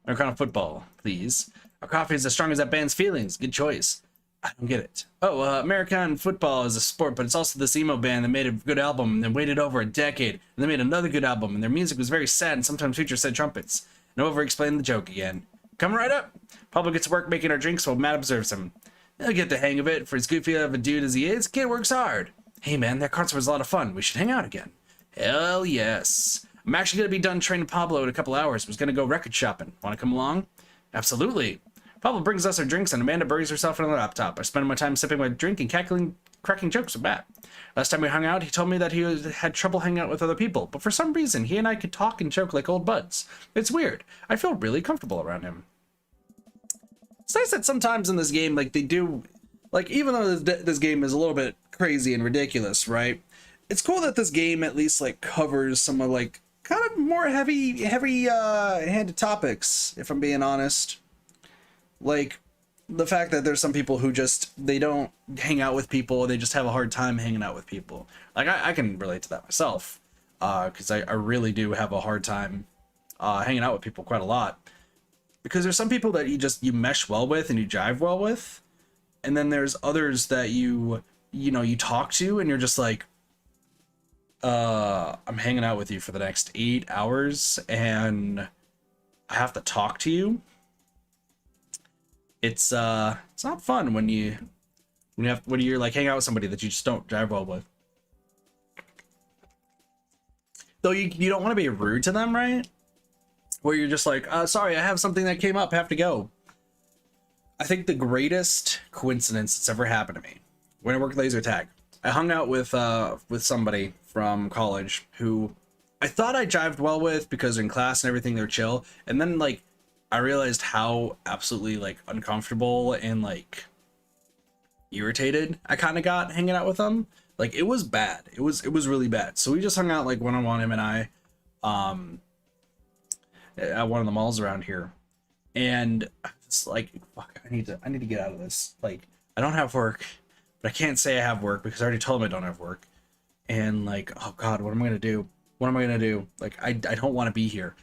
Americana football, please. Our coffee is as strong as that band's feelings. Good choice. I don't get it. Oh, American football is a sport, but it's also this emo band that made a good album and then waited over a decade, and they made another good album, and their music was very sad and sometimes featured sad trumpets. And over-explain the joke again. Coming right up. Pablo gets to work making our drinks while Matt observes him. He'll get the hang of it. For as goofy of a dude as he is, kid works hard. Hey man, that concert was a lot of fun. We should hang out again. Hell yes. I'm actually going to be done training Pablo in a couple hours. Was going to go record shopping. Want to come along? Absolutely. Pablo brings us our drinks and Amanda buries herself on the laptop. I spend my time sipping my drink and cracking jokes with Matt. Last time we hung out, he told me that he had trouble hanging out with other people, but for some reason, he and I could talk and joke like old buds. It's weird. I feel really comfortable around him. It's nice that sometimes in this game, like, they do, like, even though this game is a little bit crazy and ridiculous, right? It's cool that this game at least, like, covers some of, like, kind of more heavy-handed topics, if I'm being honest. Like, the fact that there's some people who just, they don't hang out with people, they just have a hard time hanging out with people. Like, I can relate to that myself, because I really do have a hard time hanging out with people quite a lot. Because there's some people that you mesh well with and you jive well with, and then there's others that you talk to and you're just like, I'm hanging out with you for the next 8 hours and I have to talk to you. It's not fun when you're like hanging out with somebody that you just don't jive well with. Though you don't want to be rude to them, right? Where you're just like, sorry, I have something that came up, have to go. I think the greatest coincidence that's ever happened to me when I worked laser tag, I hung out with somebody from college who I thought I jived well with because in class and everything they're chill, and then like I realized how absolutely like uncomfortable and like irritated I kind of got hanging out with them. Like it was bad. It was really bad. So we just hung out like one-on-one, him and I, at one of the malls around here, and it's like, fuck, I need to get out of this. Like I don't have work, but I can't say I have work because I already told him I don't have work. And like, oh God, what am I gonna do? What am I gonna do? Like I don't want to be here.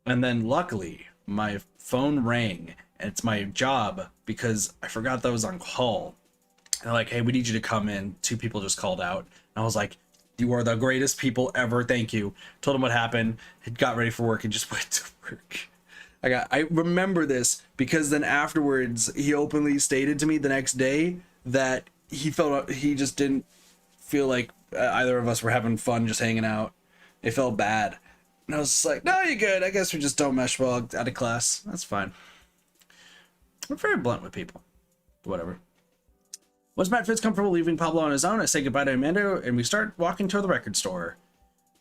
And then luckily my phone rang and it's my job because I forgot that I was on call. And they're like, hey, we need you to come in. 2 people just called out. And I was like, you are the greatest people ever. Thank you. Told him what happened. Got ready for work and just went to work. I remember this because then afterwards he openly stated to me the next day that he just didn't feel like either of us were having fun just hanging out. It felt bad. And I was just like, no, you're good. I guess we just don't mesh well out of class. That's fine. I'm very blunt with people. Whatever. Once Matt feels comfortable leaving Pablo on his own, I say goodbye to Amanda and we start walking toward the record store.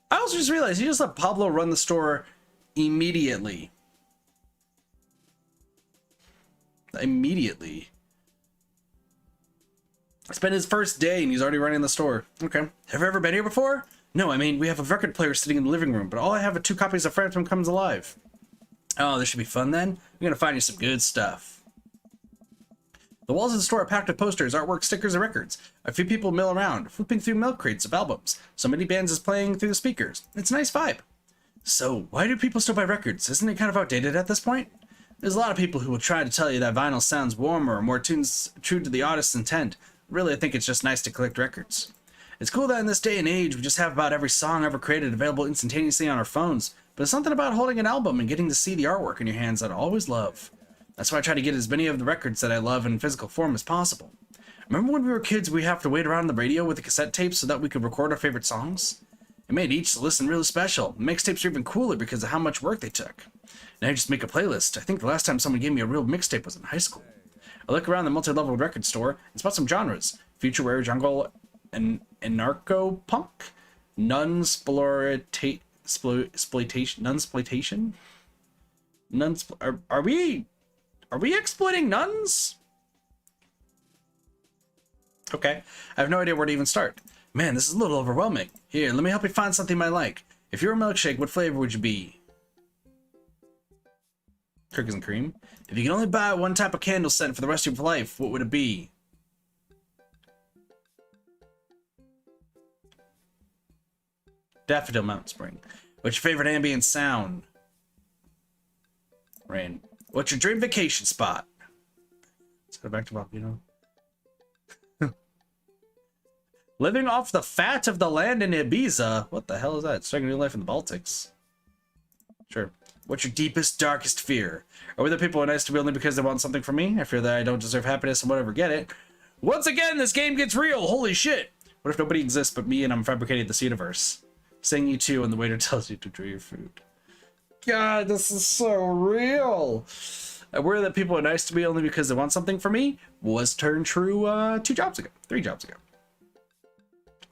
I also just realized he just let Pablo run the store immediately. It's been his first day and he's already running the store. Okay. Have you ever been here before? No, I mean, we have a record player sitting in the living room, but all I have are 2 copies of Phantom Comes Alive. Oh, this should be fun then. I'm gonna find you some good stuff. The walls of the store are packed with posters, artwork, stickers, and records. A few people mill around, flipping through milk crates of albums. So many bands is playing through the speakers. It's a nice vibe. So, why do people still buy records? Isn't it kind of outdated at this point? There's a lot of people who will try to tell you that vinyl sounds warmer or more true to the artist's intent. Really, I think it's just nice to collect records. It's cool that in this day and age, we just have about every song ever created available instantaneously on our phones, but there's something about holding an album and getting to see the artwork in your hands that I always love. That's why I try to get as many of the records that I love in physical form as possible. Remember when we were kids, we'd have to wait around the radio with the cassette tapes so that we could record our favorite songs? It made each listen really special. Mixtapes are even cooler because of how much work they took. Now I just make a playlist. I think the last time someone gave me a real mixtape was in high school. I look around the multi-level record store and spot some genres. Future jungle, and anarcho-punk, nunsploitation? Are we exploiting nuns? Okay, I have no idea where to even start. Man, this is a little overwhelming. Here, let me help you find something you might like. If you were a milkshake, what flavor would you be? Cookies and cream. If you could only buy one type of candle scent for the rest of your life, what would it be? Daffodil Mountain Spring. What's your favorite ambient sound? Rain. What's your dream vacation spot? Let's go back to volcano. Living off the fat of the land in Ibiza. What the hell is that? Starting a new life in the Baltics. Sure. What's your deepest, darkest fear? Are we the people who are nice to me only because they want something from me? I fear that I don't deserve happiness and won't ever get it. Once again, this game gets real. Holy shit. What if nobody exists but me and I'm fabricating this universe? Saying you too when the waiter tells you to enjoy your food. God, this is so real. I worry that people are nice to me only because they want something from me was turned true 3 jobs ago.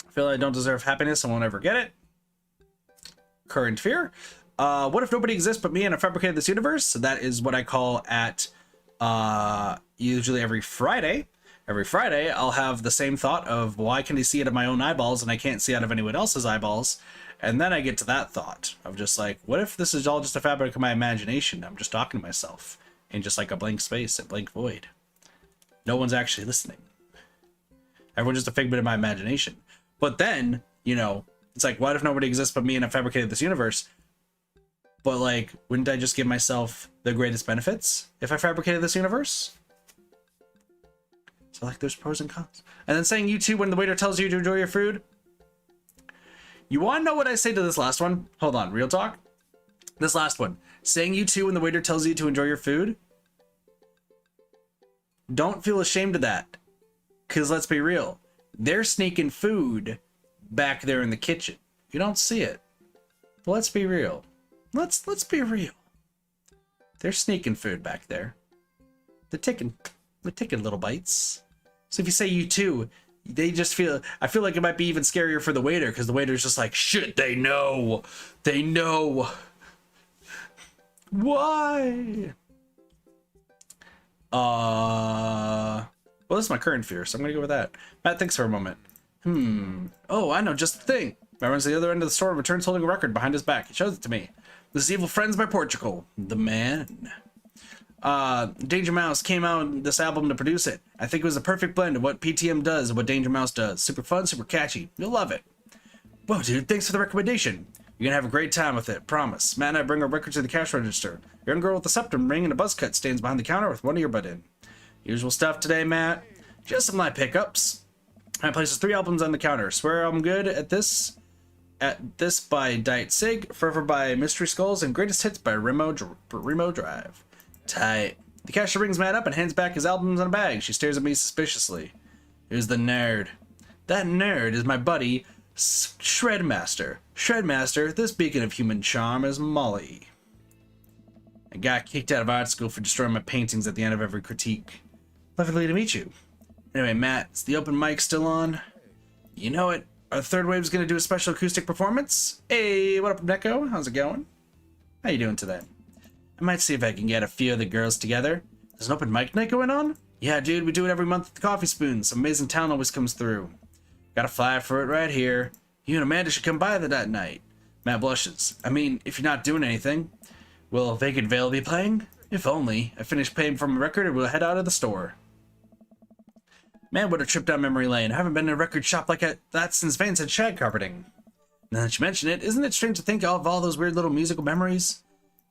I feel like I don't deserve happiness and won't ever get it. Current fear. What if nobody exists but me and I fabricated this universe? So that is what I call at usually every Friday. Every Friday, I'll have the same thought of why can I see it of my own eyeballs and I can't see out of anyone else's eyeballs? And then I get to that thought of just like, what if this is all just a fabric of my imagination? I'm just talking to myself in just like a blank space, a blank void. No one's actually listening. Everyone's just a figment of my imagination. But then, you know, it's like, what if nobody exists but me and I fabricated this universe? But like, wouldn't I just give myself the greatest benefits if I fabricated this universe? So like, there's pros and cons. And then saying you too when the waiter tells you to enjoy your food. You want to know what I say to this last one? Hold on, real talk. This last one. Saying you too when the waiter tells you to enjoy your food. Don't feel ashamed of that. Because let's be real. They're sneaking food back there in the kitchen. You don't see it. But let's be real. Let's be real. They're sneaking food back there. They're taking little bites. So if you say you too, they just feel, I feel like it might be even scarier for the waiter because the waiter's just like, shit, they know. They know. Why? Well, this is my current fear, so I'm gonna go with that. Matt thinks for a moment. Oh, I know just the thing. Matt runs to the other end of the store and returns holding a record behind his back. He shows it to me. This is Evil Friends by Portugal. The man. Danger Mouse came out with this album to produce it. I think it was a perfect blend of what PTM does and what Danger Mouse does. Super fun, super catchy. You'll love it. Whoa, dude, thanks for the recommendation. You're gonna have a great time with it, promise. Matt and I bring our record to the cash register. A young girl with a septum ring and a buzz cut stands behind the counter with one earbud in. Usual stuff today, Matt. Just some light pickups. Matt places 3 albums on the counter. Swear I'm good at this. At This by Diet Sig, Forever by Mystery Skulls, and Greatest Hits by Remo Drive. Tight. The cashier rings Matt up and hands back his albums in a bag. She stares at me suspiciously. Who's the nerd? That nerd is my buddy, Shredmaster. Shredmaster, this beacon of human charm, is Molly. I got kicked out of art school for destroying my paintings at the end of every critique. Lovely to meet you. Anyway, Matt, is the open mic still on? You know it. Our third wave's gonna do a special acoustic performance. Hey, what up, Neko? How's it going? How you doing today? I might see if I can get a few of the girls together. There's an open mic night going on? Yeah, dude, we do it every month at the Coffee Spoon. Some amazing talent always comes through. Got a flyer for it right here. You and Amanda should come by that night. Matt blushes. I mean, if you're not doing anything. Will Vacant Veil be playing? If only. I finished paying for my record and we'll head out of the store. Man, what a trip down memory lane. I haven't been in a record shop like that since Vance had shag carpeting. Now that you mention it, isn't it strange to think of all those weird little musical memories?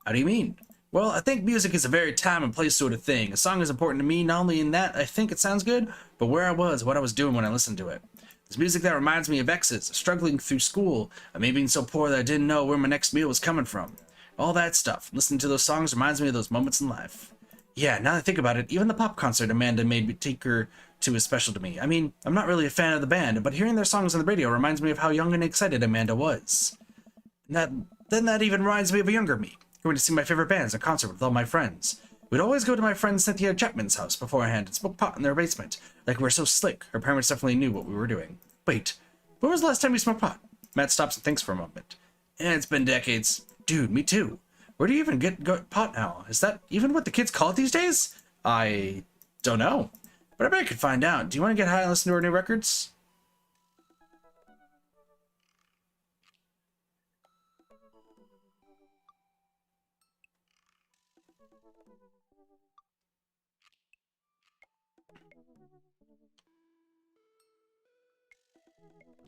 How do you mean? Well, I think music is a very time and place sort of thing. A song is important to me, not only in that I think it sounds good, but where I was, what I was doing when I listened to it. There's music that reminds me of exes, struggling through school, of me being so poor that I didn't know where my next meal was coming from. All that stuff. Listening to those songs reminds me of those moments in life. Yeah, now that I think about it, even the pop concert Amanda made me take her to is special to me. I mean, I'm not really a fan of the band, but hearing their songs on the radio reminds me of how young and excited Amanda was. And that even reminds me of a younger me, going to see my favorite bands in concert with all my friends. We'd always go to my friend Cynthia Chapman's house beforehand and smoke pot in their basement. Like we were so slick, her parents definitely knew what we were doing. Wait, when was the last time you smoked pot? Matt stops and thinks for a moment. It's been decades. Dude, me too. Where do you even get pot now? Is that even what the kids call it these days? I don't know. But I bet I could find out. Do you want to get high and listen to our new records?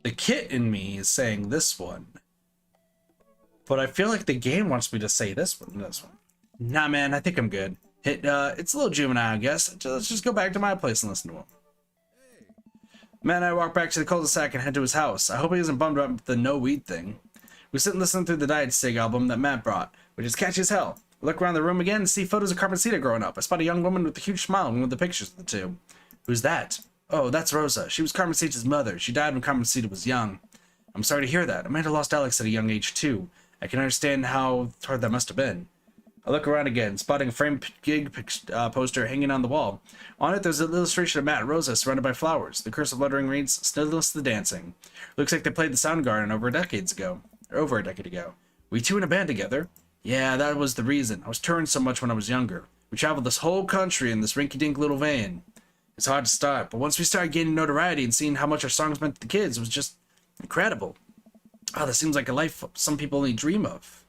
The kit in me is saying this one. But I feel like the game wants me to say this one. Nah, man, I think I'm good. It's a little juvenile, I guess. Let's just go back to my place and listen to him. Matt and I walk back to the cul-de-sac and head to his house. I hope he isn't bummed about the no weed thing. We sit and listen through the Diet Sig album that Matt brought, which is catchy as hell. I look around the room again and see photos of Carmencita growing up. I spot a young woman with a huge smile in one of the pictures of the two. Who's that? Oh, that's Rosa. She was Carmencita's mother. She died when Carmencita was young. I'm sorry to hear that. Amanda lost Alex at a young age, too. I can understand how hard that must have been. I look around again, spotting a framed gig poster hanging on the wall. On it, there's an illustration of Matt and Rosa surrounded by flowers. The cursive lettering reads, "Stillness the Dancing." Looks like they played the Soundgarden over a decade ago. We two in a band together? Yeah, that was the reason. I was touring so much when I was younger. We traveled this whole country in this rinky-dink little van. It's hard to start, but once we started gaining notoriety and seeing how much our songs meant to the kids, it was just incredible. Oh, that seems like a life some people only dream of.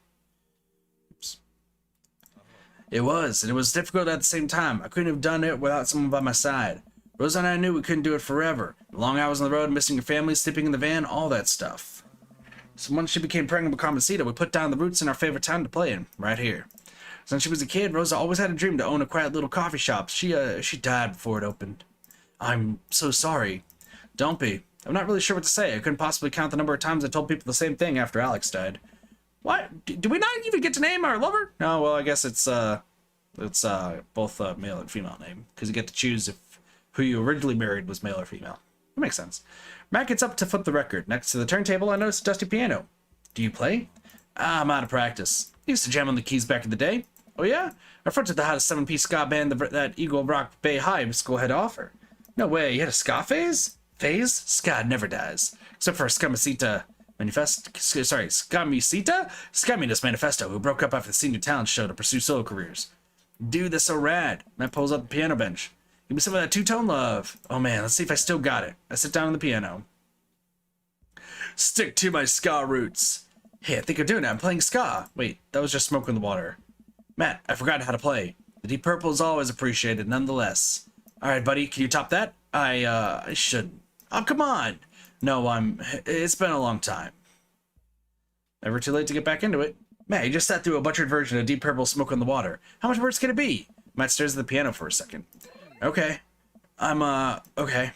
It was, and it was difficult at the same time. I couldn't have done it without someone by my side. Rosa and I knew we couldn't do it forever. Long hours on the road, missing your family, sleeping in the van, all that stuff. So once she became pregnant with Carmencita, we put down the roots in our favorite town to play in, right here. Since she was a kid, Rosa always had a dream to own a quiet little coffee shop. She died before it opened. I'm so sorry. Don't be. I'm not really sure what to say. I couldn't possibly count the number of times I told people the same thing after Alex died. What? Do we not even get to name our lover? No, well, I guess it's both a male and female name, because you get to choose if who you originally married was male or female. That makes sense. Matt gets up to flip the record. Next to the turntable, I notice a dusty piano. Do you play? I'm out of practice. Used to jam on the keys back in the day. Oh yeah? I fronted the hottest 7-piece ska band that Eagle Rock Bay High School had to offer. No way, you had a ska phase? Phase? Ska never dies. Except for Scamisita Manifesto, who broke up after the senior talent show to pursue solo careers. Dude, that's so rad. Matt pulls up the piano bench. Give me some of that two-tone love. Oh man, let's see if I still got it. I sit down on the piano. Stick to my ska roots. Hey, I think I'm doing it. I'm playing ska. Wait, that was just smoke in the water. Matt, I forgot how to play. The Deep Purple is always appreciated, nonetheless. Alright, buddy, can you top that? I shouldn't. Oh, come on. No, it's been a long time. Never too late to get back into it. Matt, you just sat through a butchered version of Deep Purple Smoke on the Water. How much worse can it be? Matt stares at the piano for a second. Okay. Okay.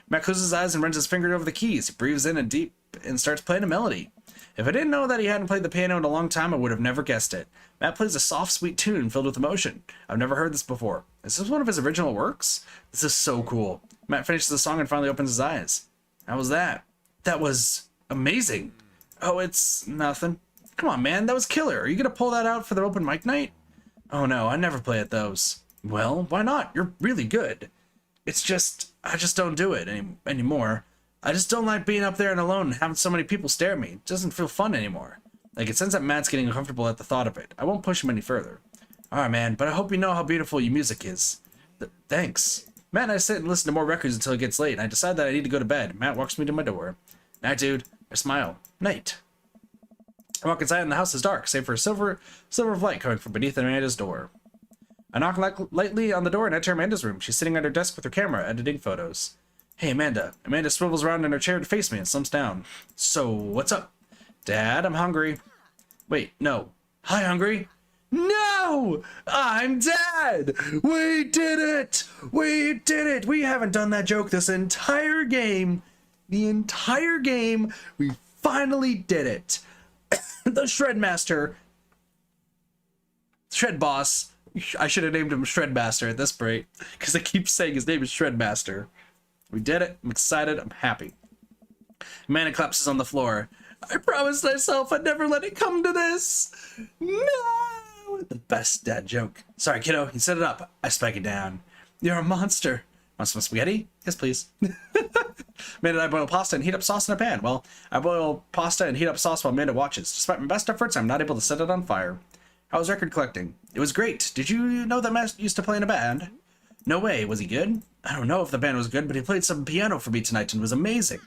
Matt closes his eyes and runs his finger over the keys. He breathes in and deep and starts playing a melody. If I didn't know that he hadn't played the piano in a long time, I would have never guessed it. Matt plays a soft, sweet tune filled with emotion. I've never heard this before. Is this one of his original works? This is so cool. Matt finishes the song and finally opens his eyes. How was that? That was amazing. Oh, it's nothing. Come on, man, that was killer. Are you gonna pull that out for the open mic night? Oh no, I never play at those. Well, why not? You're really good. It's just, I just don't do it anymore. I just don't like being up there and alone and having so many people stare at me. It doesn't feel fun anymore. I can sense that Matt's getting uncomfortable at the thought of it. I won't push him any further. Alright, man, but I hope you know how beautiful your music is. Thanks. Matt and I sit and listen to more records until it gets late, and I decide that I need to go to bed. Matt walks me to my door. Night, dude. I smile. Night. I walk inside and the house is dark, save for a silver of light coming from beneath Amanda's door. I knock lightly on the door and enter Amanda's room. She's sitting at her desk with her camera, editing photos. Hey, Amanda. Amanda swivels around in her chair to face me and slumps down. So, what's up? Dad, I'm hungry. Wait, no. Hi, hungry? No! I'm dead! We did it! We did it! We haven't done that joke this entire game. The entire game, we finally did it. The Shred Master, Shred Boss, I should have named him Shred Master at this rate, because I keep saying his name is Shred Master. We did it. I'm excited. I'm happy. Amanda collapses on the floor. I promised myself I'd never let it come to this. No! The best dad joke. Sorry, kiddo. You set it up. I spike it down. You're a monster. Want some spaghetti? Yes, please. Amanda and I boil pasta and heat up sauce in a pan. Well, I boil pasta and heat up sauce while Amanda watches. Despite my best efforts, I'm not able to set it on fire. How was record collecting? It was great. Did you know that Matt used to play in a band? No way. Was he good? I don't know if the band was good, but he played some piano for me tonight and was amazing.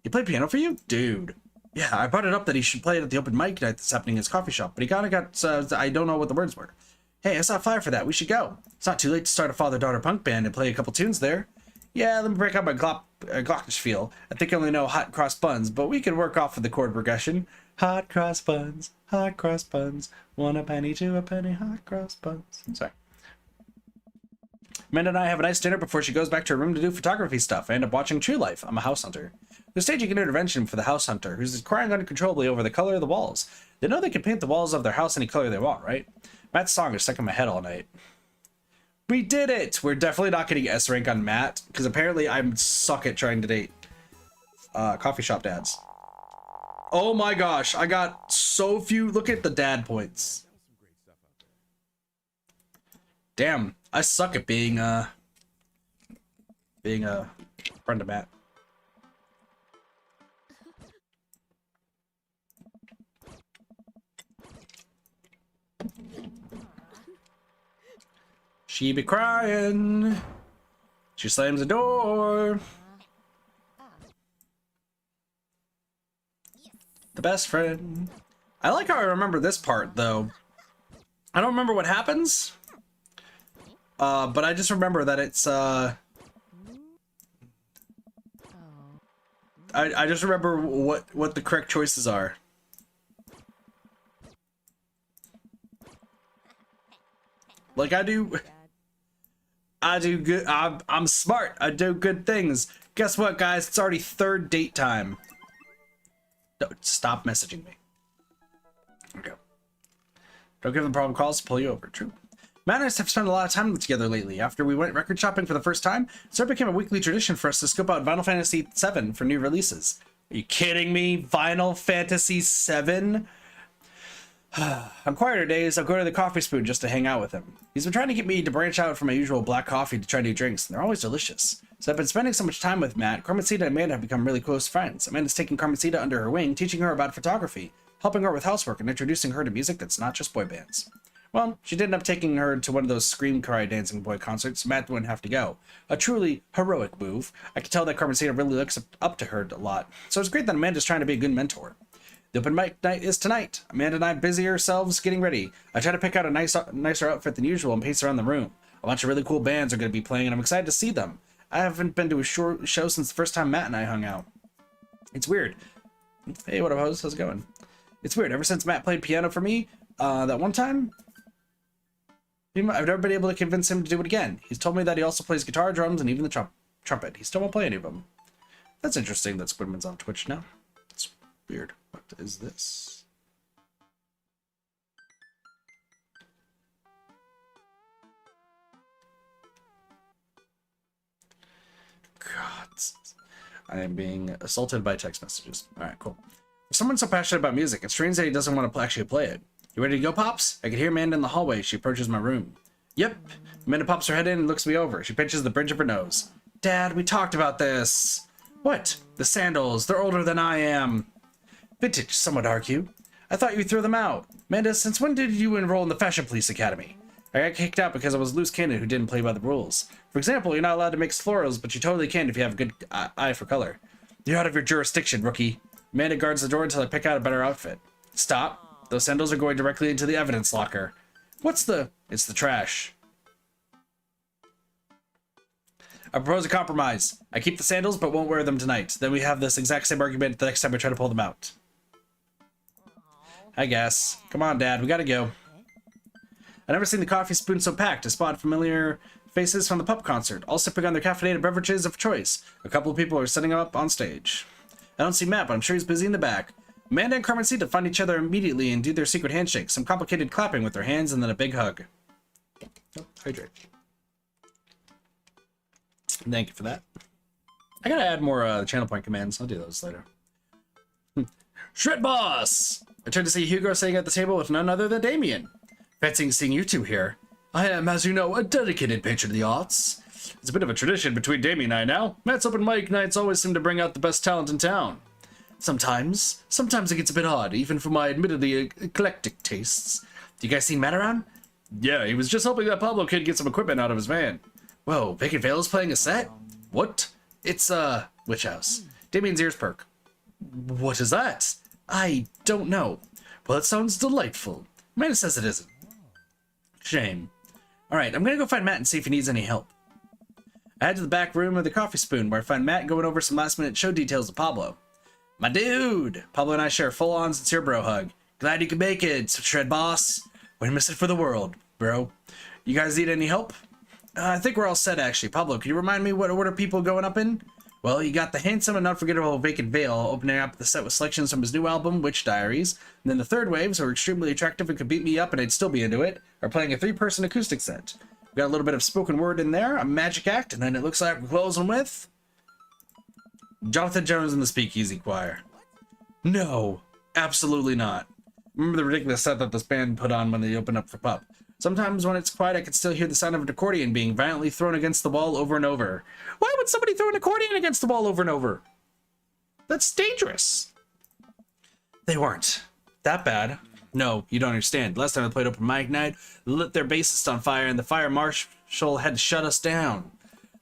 He played piano for you? Dude. Yeah, I brought it up that he should play it at the open mic night that's happening in his coffee shop, but he kind of got, I don't know what the words were. Hey, I saw a flyer for that. We should go. It's not too late to start a father-daughter punk band and play a couple tunes there. Yeah, let me break out my glockenspiel. I think I only know hot cross buns, but we can work off of the chord progression. Hot cross buns, 1 a penny, 2 a penny, hot cross buns. Sorry. Amanda and I have a nice dinner before she goes back to her room to do photography stuff. I end up watching True Life. I'm a house hunter. They're staging an intervention for the house hunter, who's crying uncontrollably over the color of the walls. They know they can paint the walls of their house any color they want, right? Matt's song is stuck in my head all night. We did it! We're definitely not getting S rank on Matt, because apparently I'm suck at trying to date coffee shop dads. Oh my gosh, I got so few. Look at the dad points. Damn, I suck at being a friend of Matt. She be crying. She slams the door. The best friend. I like how I remember this part though. I don't remember what happens. But I just remember that it's I just remember what the correct choices are. Like I do good. I'm smart. I do good things. Guess what, guys? It's already third date time. Don't stop messaging me. Okay. Don't give them problem calls to pull you over. True. Matt and I have spent a lot of time together lately. After we went record shopping for the first time, it sort of became a weekly tradition for us to scope out Final Fantasy VII for new releases. Are you kidding me? Final Fantasy VII? On quieter days, I'll go to the Coffee Spoon just to hang out with him. He's been trying to get me to branch out from my usual black coffee to try new drinks, and they're always delicious. So I've been spending so much time with Matt, Carmencita and Amanda have become really close friends. Amanda's taking Carmencita under her wing, teaching her about photography, helping her with housework, and introducing her to music that's not just boy bands. Well, she did end up taking her to one of those scream cry dancing boy concerts. Matt wouldn't have to go. A truly heroic move. I could tell that Carmencita really looks up to her a lot. So it's great that Amanda's trying to be a good mentor. The open mic night is tonight. Amanda and I busy ourselves getting ready. I try to pick out a nicer outfit than usual and pace around the room. A bunch of really cool bands are going to be playing and I'm excited to see them. I haven't been to a show since the first time Matt and I hung out. It's weird. Hey, what up, host? How's it going? It's weird. Ever since Matt played piano for me, that one time, I've never been able to convince him to do it again. He's told me that he also plays guitar, drums, and even the trumpet. He still won't play any of them. That's interesting that Squidman's on Twitch now. It's weird. What is this? God. I am being assaulted by text messages. Alright, cool. If someone's so passionate about music, it's strange that he doesn't want to actually play it. You ready to go, Pops? I can hear Amanda in the hallway. She approaches my room. Yep. Amanda pops her head in and looks me over. She pinches the bridge of her nose. Dad, we talked about this. What? The sandals. They're older than I am. Vintage, some would argue. I thought you threw them out. Amanda, since when did you enroll in the Fashion Police Academy? I got kicked out because I was a loose cannon who didn't play by the rules. For example, you're not allowed to mix florals, but you totally can if you have a good eye for color. You're out of your jurisdiction, rookie. Amanda guards the door until I pick out a better outfit. Stop. Those sandals are going directly into the evidence locker. What's the... It's the trash. I propose a compromise. I keep the sandals, but won't wear them tonight. Then we have this exact same argument the next time we try to pull them out. I guess. Come on, Dad. We gotta go. I've never seen the coffee spoon so packed. I spot familiar faces from the pup concert, all sipping on their caffeinated beverages of choice. A couple of people are setting up on stage. I don't see Matt, but I'm sure he's busy in the back. Amanda and Carmencita find each other immediately and do their secret handshake. Some complicated clapping with their hands and then a big hug. Oh, hydrate. Thank you for that. I gotta add more channel point commands. I'll do those later. Shred Boss! I turned to see Hugo sitting at the table with none other than Damien. Fancying seeing you two here. I am, as you know, a dedicated patron of the arts. It's a bit of a tradition between Damien and I now. Matt's open mic nights always seem to bring out the best talent in town. Sometimes it gets a bit odd, even for my admittedly eclectic tastes. Do you guys see Matt around? Yeah, he was just helping that Pablo kid get some equipment out of his van. Whoa, Bacon Vale is playing a set? What? It's, Witch House. Damien's ears perk. What is that? I don't know. Well, it sounds delightful. Amanda says it isn't. Shame. Alright, I'm gonna go find Matt and see if he needs any help. I head to the back room of the Coffee Spoon, where I find Matt going over some last-minute show details of Pablo. My dude! Pablo and I share a full-on sincere bro hug. Glad you could make it, Shred Boss. Wouldn't miss it for the world, bro. You guys need any help? I think we're all set, actually. Pablo, can you remind me what order people going up in? Well, you got the handsome and unforgettable Vacant Veil opening up the set with selections from his new album, Witch Diaries. And then the third waves, who are extremely attractive and could beat me up and I'd still be into it, are playing a 3-person acoustic set. We got a little bit of spoken word in there, a magic act, and then it looks like we're closing with... Jonathan Jones and the Speakeasy Choir. No, absolutely not. Remember the ridiculous set that this band put on when they opened up for Pup. Sometimes when it's quiet, I can still hear the sound of an accordion being violently thrown against the wall over and over. Why would somebody throw an accordion against the wall over and over? That's dangerous. They weren't that bad. No, you don't understand. Last time I played open mic night, they lit their bassist on fire and the fire marshal had to shut us down.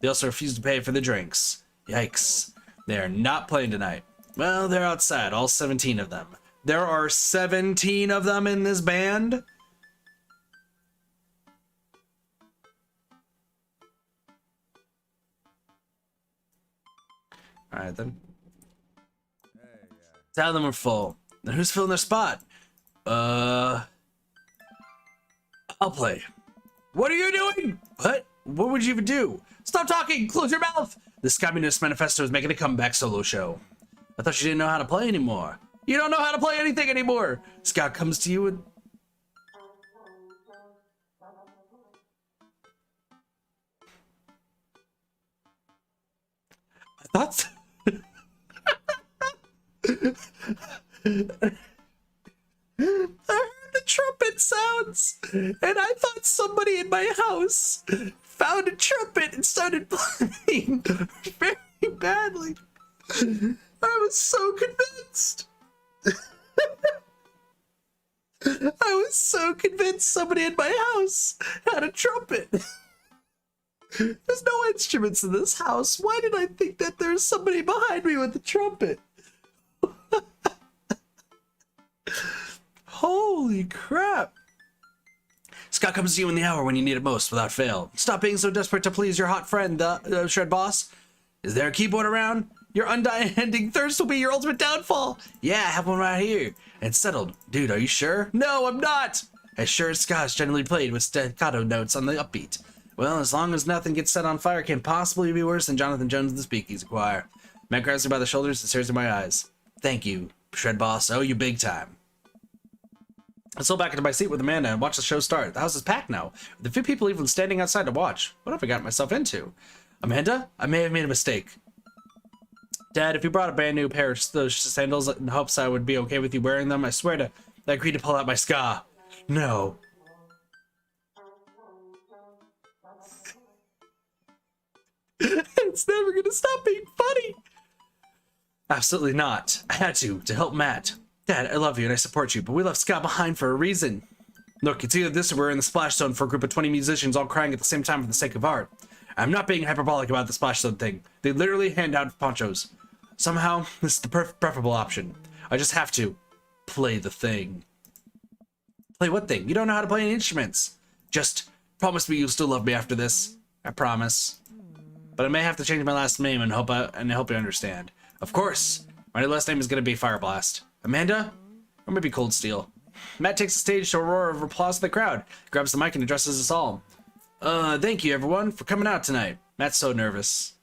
They also refused to pay for the drinks. Yikes. They are not playing tonight. Well, they're outside, all 17 of them. There are 17 of them in this band? Alright then. Tell them we're full. Then who's filling their spot? I'll play. What are you doing? What? What would you even do? Stop talking! Close your mouth! This Communist Manifesto is making a comeback solo show. I thought you didn't know how to play anymore. You don't know how to play anything anymore! Scott comes to you and... I thought... I heard the trumpet sounds, and I thought somebody in my house found a trumpet and started playing very badly. I was so convinced. I was so convinced somebody in my house had a trumpet. There's no instruments in this house. Why did I think that there's somebody behind me with a trumpet? Holy crap. Scott comes to you in the hour when you need it most, without fail. Stop being so desperate to please your hot friend, the Shred Boss. Is there a keyboard around? Your undying thirst will be your ultimate downfall. Yeah, I have one right here. And it's settled. Dude, are you sure? No, I'm not. As sure as Scott's generally played with staccato notes on the upbeat. Well, as long as nothing gets set on fire, can't possibly be worse than Jonathan Jones and the Speakeasy Choir. Matt grabs me by the shoulders and stares in my eyes. Thank you, Shred Boss. I owe you big time. I settle back into my seat with Amanda and watch the show start. The house is packed now, with a few people even standing outside to watch. What have I got myself into? Amanda, I may have made a mistake. Dad, if you brought a brand new pair of those sandals in hopes I would be okay with you wearing them, I swear to I agreed to pull out my ska. No. It's never gonna stop being funny. Absolutely not. I had to help Matt. Dad, I love you and I support you, but we left Scott behind for a reason. Look, it's either this or we're in the splash zone for a group of 20 musicians all crying at the same time for the sake of art. I'm not being hyperbolic about the splash zone thing. They literally hand out ponchos. Somehow, this is the preferable option. I just have to play the thing. Play what thing? You don't know how to play any instruments. Just promise me you'll still love me after this. I promise. But I may have to change my last name and hope you understand. Of course, my new last name is going to be Fireblast. Amanda? Or maybe Cold Steel. Matt takes the stage to a roar of applause to the crowd, grabs the mic and addresses us all. Thank you everyone for coming out tonight. Matt's so nervous.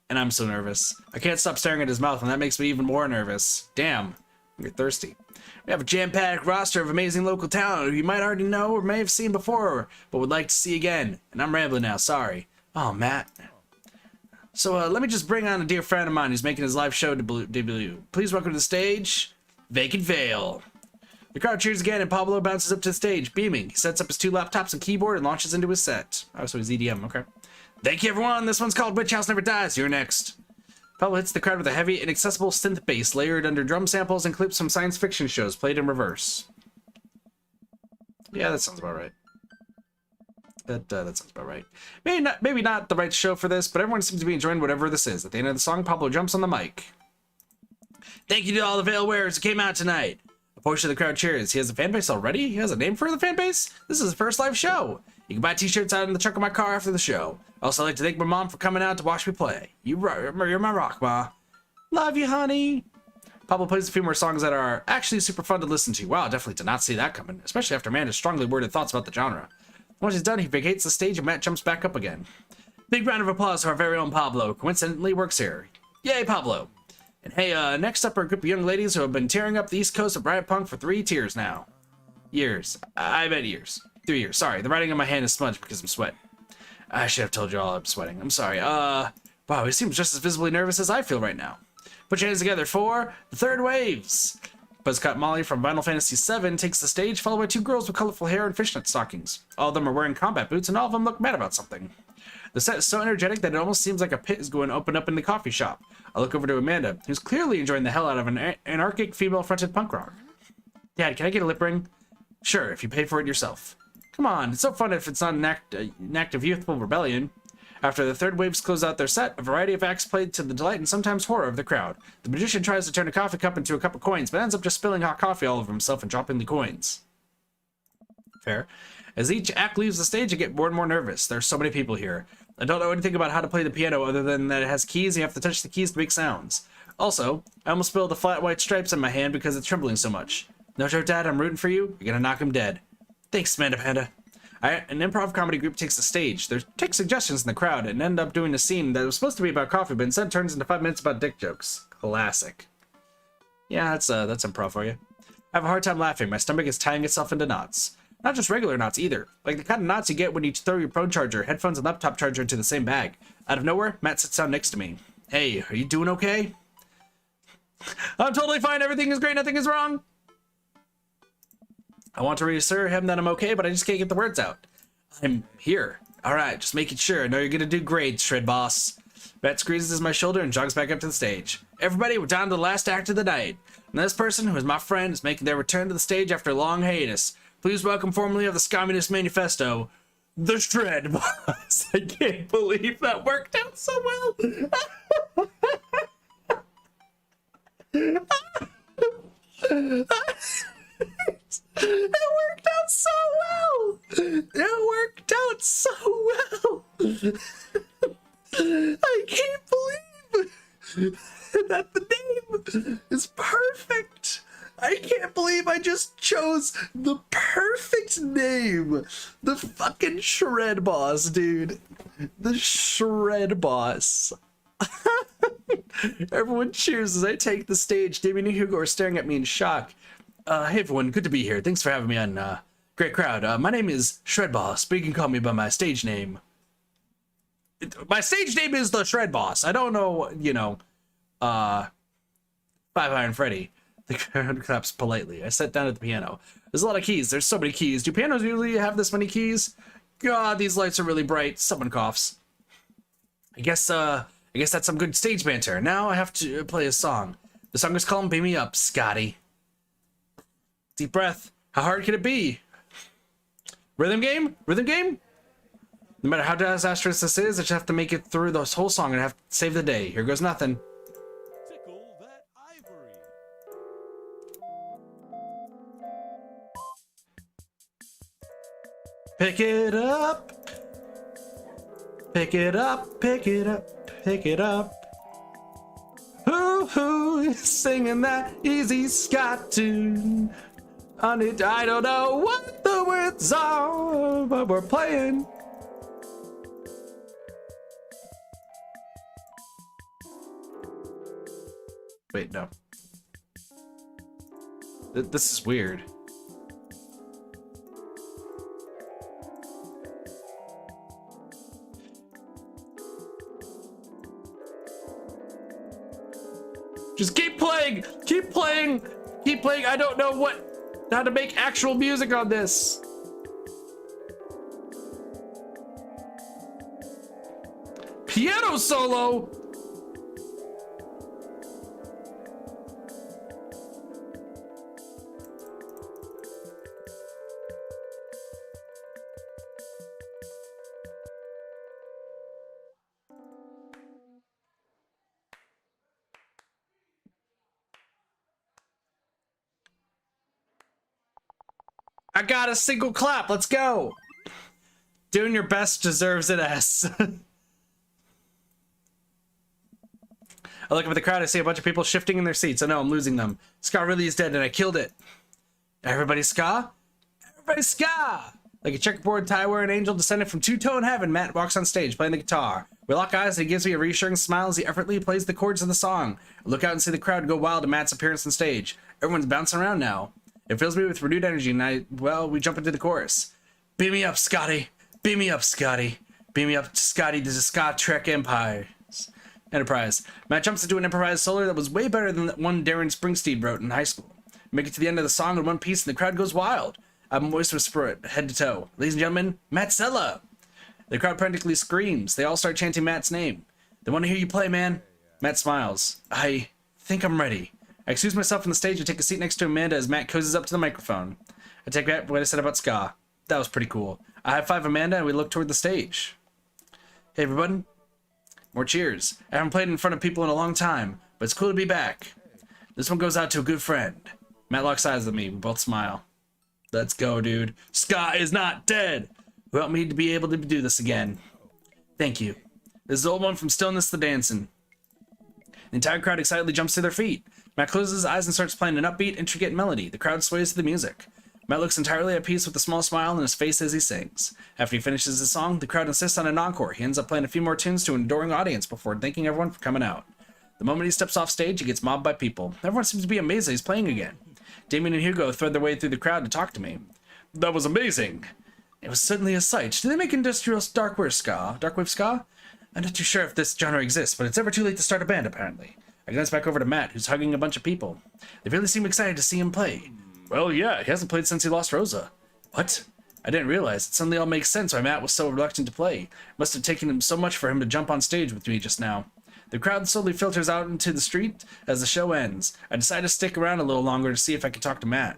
And I'm so nervous. I can't stop staring at his mouth and that makes me even more nervous. Damn, you're thirsty. We have a jam-packed roster of amazing local talent who you might already know or may have seen before, but would like to see again. And I'm rambling now, sorry. Oh, Matt. So let me just bring on a dear friend of mine who's making his live show debut. Please welcome to the stage, Vacant Veil. The crowd cheers again and Pablo bounces up to the stage, beaming. He sets up his 2 laptops and keyboard and launches into his set. Oh, so he's EDM, okay. Thank you everyone, this one's called Witch House Never Dies, you're next. Pablo hits the crowd with a heavy, inaccessible synth bass layered under drum samples and clips from science fiction shows played in reverse. Yeah, that sounds about right. That sounds about right. Maybe not the right show for this, but everyone seems to be enjoying whatever this is. At the end of the song, Pablo jumps on the mic. Thank you to all the Veil wearers who came out tonight. A portion of the crowd cheers. He has a fan base already? He has a name for the fan base? This is his first live show. You can buy t-shirts out in the trunk of my car after the show. Also, I'd like to thank my mom for coming out to watch me play. You're my rock, Ma. Love you, honey. Pablo plays a few more songs that are actually super fun to listen to. Wow, definitely did not see that coming, especially after Amanda's strongly worded thoughts about the genre. Once he's done, he vacates the stage and Matt jumps back up again. Big round of applause for our very own Pablo, who coincidentally works here. Yay, Pablo. And hey, next up are a group of young ladies who have been tearing up the East Coast of Riot Punk for 3 years now. Years. I bet years. 3 years. Sorry, the writing on my hand is smudged because I'm sweating. I should have told you all I'm sweating. I'm sorry. Wow, he seems just as visibly nervous as I feel right now. Put your hands together for the Third Waves. Buzzcut Molly from Final Fantasy VII takes the stage, followed by 2 girls with colorful hair and fishnet stockings. All of them are wearing combat boots, and all of them look mad about something. The set is so energetic that it almost seems like a pit is going to open up in the coffee shop. I look over to Amanda, who's clearly enjoying the hell out of an anarchic female-fronted punk rock. Dad, can I get a lip ring? Sure, if you pay for it yourself. Come on, it's so fun if it's not an act of youthful rebellion. After the Third Waves close out their set, a variety of acts played to the delight and sometimes horror of the crowd. The magician tries to turn a coffee cup into a cup of coins, but ends up just spilling hot coffee all over himself and dropping the coins. Fair. As each act leaves the stage, I get more and more nervous. There are so many people here. I don't know anything about how to play the piano other than that it has keys and you have to touch the keys to make sounds. Also, I almost spilled the flat white stripes in my hand because it's trembling so much. No joke, Dad, I'm rooting for you. You're gonna knock him dead. Thanks, Amanda Panda. An improv comedy group takes the stage. They take suggestions in the crowd and end up doing a scene that was supposed to be about coffee, but instead turns into 5 minutes about dick jokes. Classic. Yeah, that's improv for you. I have a hard time laughing. My stomach is tying itself into knots. Not just regular knots either. Like the kind of knots you get when you throw your phone charger, headphones, and laptop charger into the same bag. Out of nowhere, Matt sits down next to me. Hey, are you doing okay? I'm totally fine. Everything is great. Nothing is wrong. I want to reassure him that I'm okay, but I just can't get the words out. I'm here. All right, just making sure. I know you're going to do great, Shred Boss. Matt squeezes my shoulder and jogs back up to the stage. Everybody, we're down to the last act of the night. And this person, who is my friend, is making their return to the stage after a long hiatus. Please welcome formerly of the Communist Manifesto, the Shred Boss. I can't believe that worked out so well. It worked out so well. It worked out so well. I can't believe that the name is perfect. I can't believe I just chose the perfect name. The fucking Shred Boss, dude. The Shred Boss. Everyone cheers as I take the stage. Damien and Hugo are staring at me in shock. Hey everyone, good to be here. Thanks for having me on. Great crowd. My name is Shred Boss, but you can call me by my stage name. My stage name is the Shred Boss. I don't know, Five Iron Freddy. The crowd claps politely. I sat down at the piano. There's a lot of keys. There's so many keys. Do pianos usually have this many keys? God, these lights are really bright. Someone coughs. I guess that's some good stage banter. Now I have to play a song. The song is called Beam Me Up, Scotty. Deep breath. How hard can it be? Rhythm game? Rhythm game? No matter how disastrous this is, I just have to make it through this whole song and have to save the day. Here goes nothing. Tickle that ivory. Pick it up. Pick it up, pick it up, pick it up. Who is singing that easy Scott tune? On it, I don't know what the words are, but we're playing. Wait, no. This is weird. Just keep playing, keep playing, keep playing. I don't know how to make actual music on this. Piano solo. I got a single clap. Let's go. Doing your best deserves an S. I look up at the crowd. I see a bunch of people shifting in their seats. I know I'm losing them. Ska really is dead, and I killed it. Everybody ska? Everybody ska! Like a checkerboard tie wearing angel descended from two-tone heaven, Matt walks on stage playing the guitar. We lock eyes, and he gives me a reassuring smile as he effortlessly plays the chords of the song. I look out and see the crowd go wild at Matt's appearance on stage. Everyone's bouncing around now. It fills me with renewed energy, and we jump into the chorus. Beam me up, Scotty. Beam me up, Scotty. Beam me up, Scotty, to the Ska Trek Enterprise. Matt jumps into an improvised solo that was way better than the one Darren Springsteen wrote in high school. We make it to the end of the song in one piece, and the crowd goes wild. I'm moist with spirit, head to toe. Ladies and gentlemen, Matt Sella! The crowd practically screams. They all start chanting Matt's name. They want to hear you play, man. Matt smiles. I think I'm ready. I excuse myself from the stage and take a seat next to Amanda as Matt cozies up to the microphone. I take back what I said about ska. That was pretty cool. I high-five Amanda and we look toward the stage. Hey, everybody. More cheers. I haven't played in front of people in a long time, but it's cool to be back. This one goes out to a good friend. Matt locks eyes with me. We both smile. Let's go, dude. Ska is not dead. Who helped me to be able to do this again? Thank you. This is the old one from Stillness to Dancing. The entire crowd excitedly jumps to their feet. Matt closes his eyes and starts playing an upbeat, intricate melody. The crowd sways to the music. Matt looks entirely at peace with a small smile on his face as he sings. After he finishes his song, the crowd insists on an encore. He ends up playing a few more tunes to an adoring audience before thanking everyone for coming out. The moment he steps off stage, he gets mobbed by people. Everyone seems to be amazed that he's playing again. Damien and Hugo thread their way through the crowd to talk to me. That was amazing. It was certainly a sight. Do they make industrial darkwave ska? I'm not too sure if this genre exists, but it's never too late to start a band, apparently. I glance back over to Matt, who's hugging a bunch of people. They really seem excited to see him play. Well, yeah, he hasn't played since he lost Rosa. What? I didn't realize. It suddenly all makes sense why Matt was so reluctant to play. It must have taken him so much for him to jump on stage with me just now. The crowd slowly filters out into the street as the show ends. I decide to stick around a little longer to see if I can talk to Matt.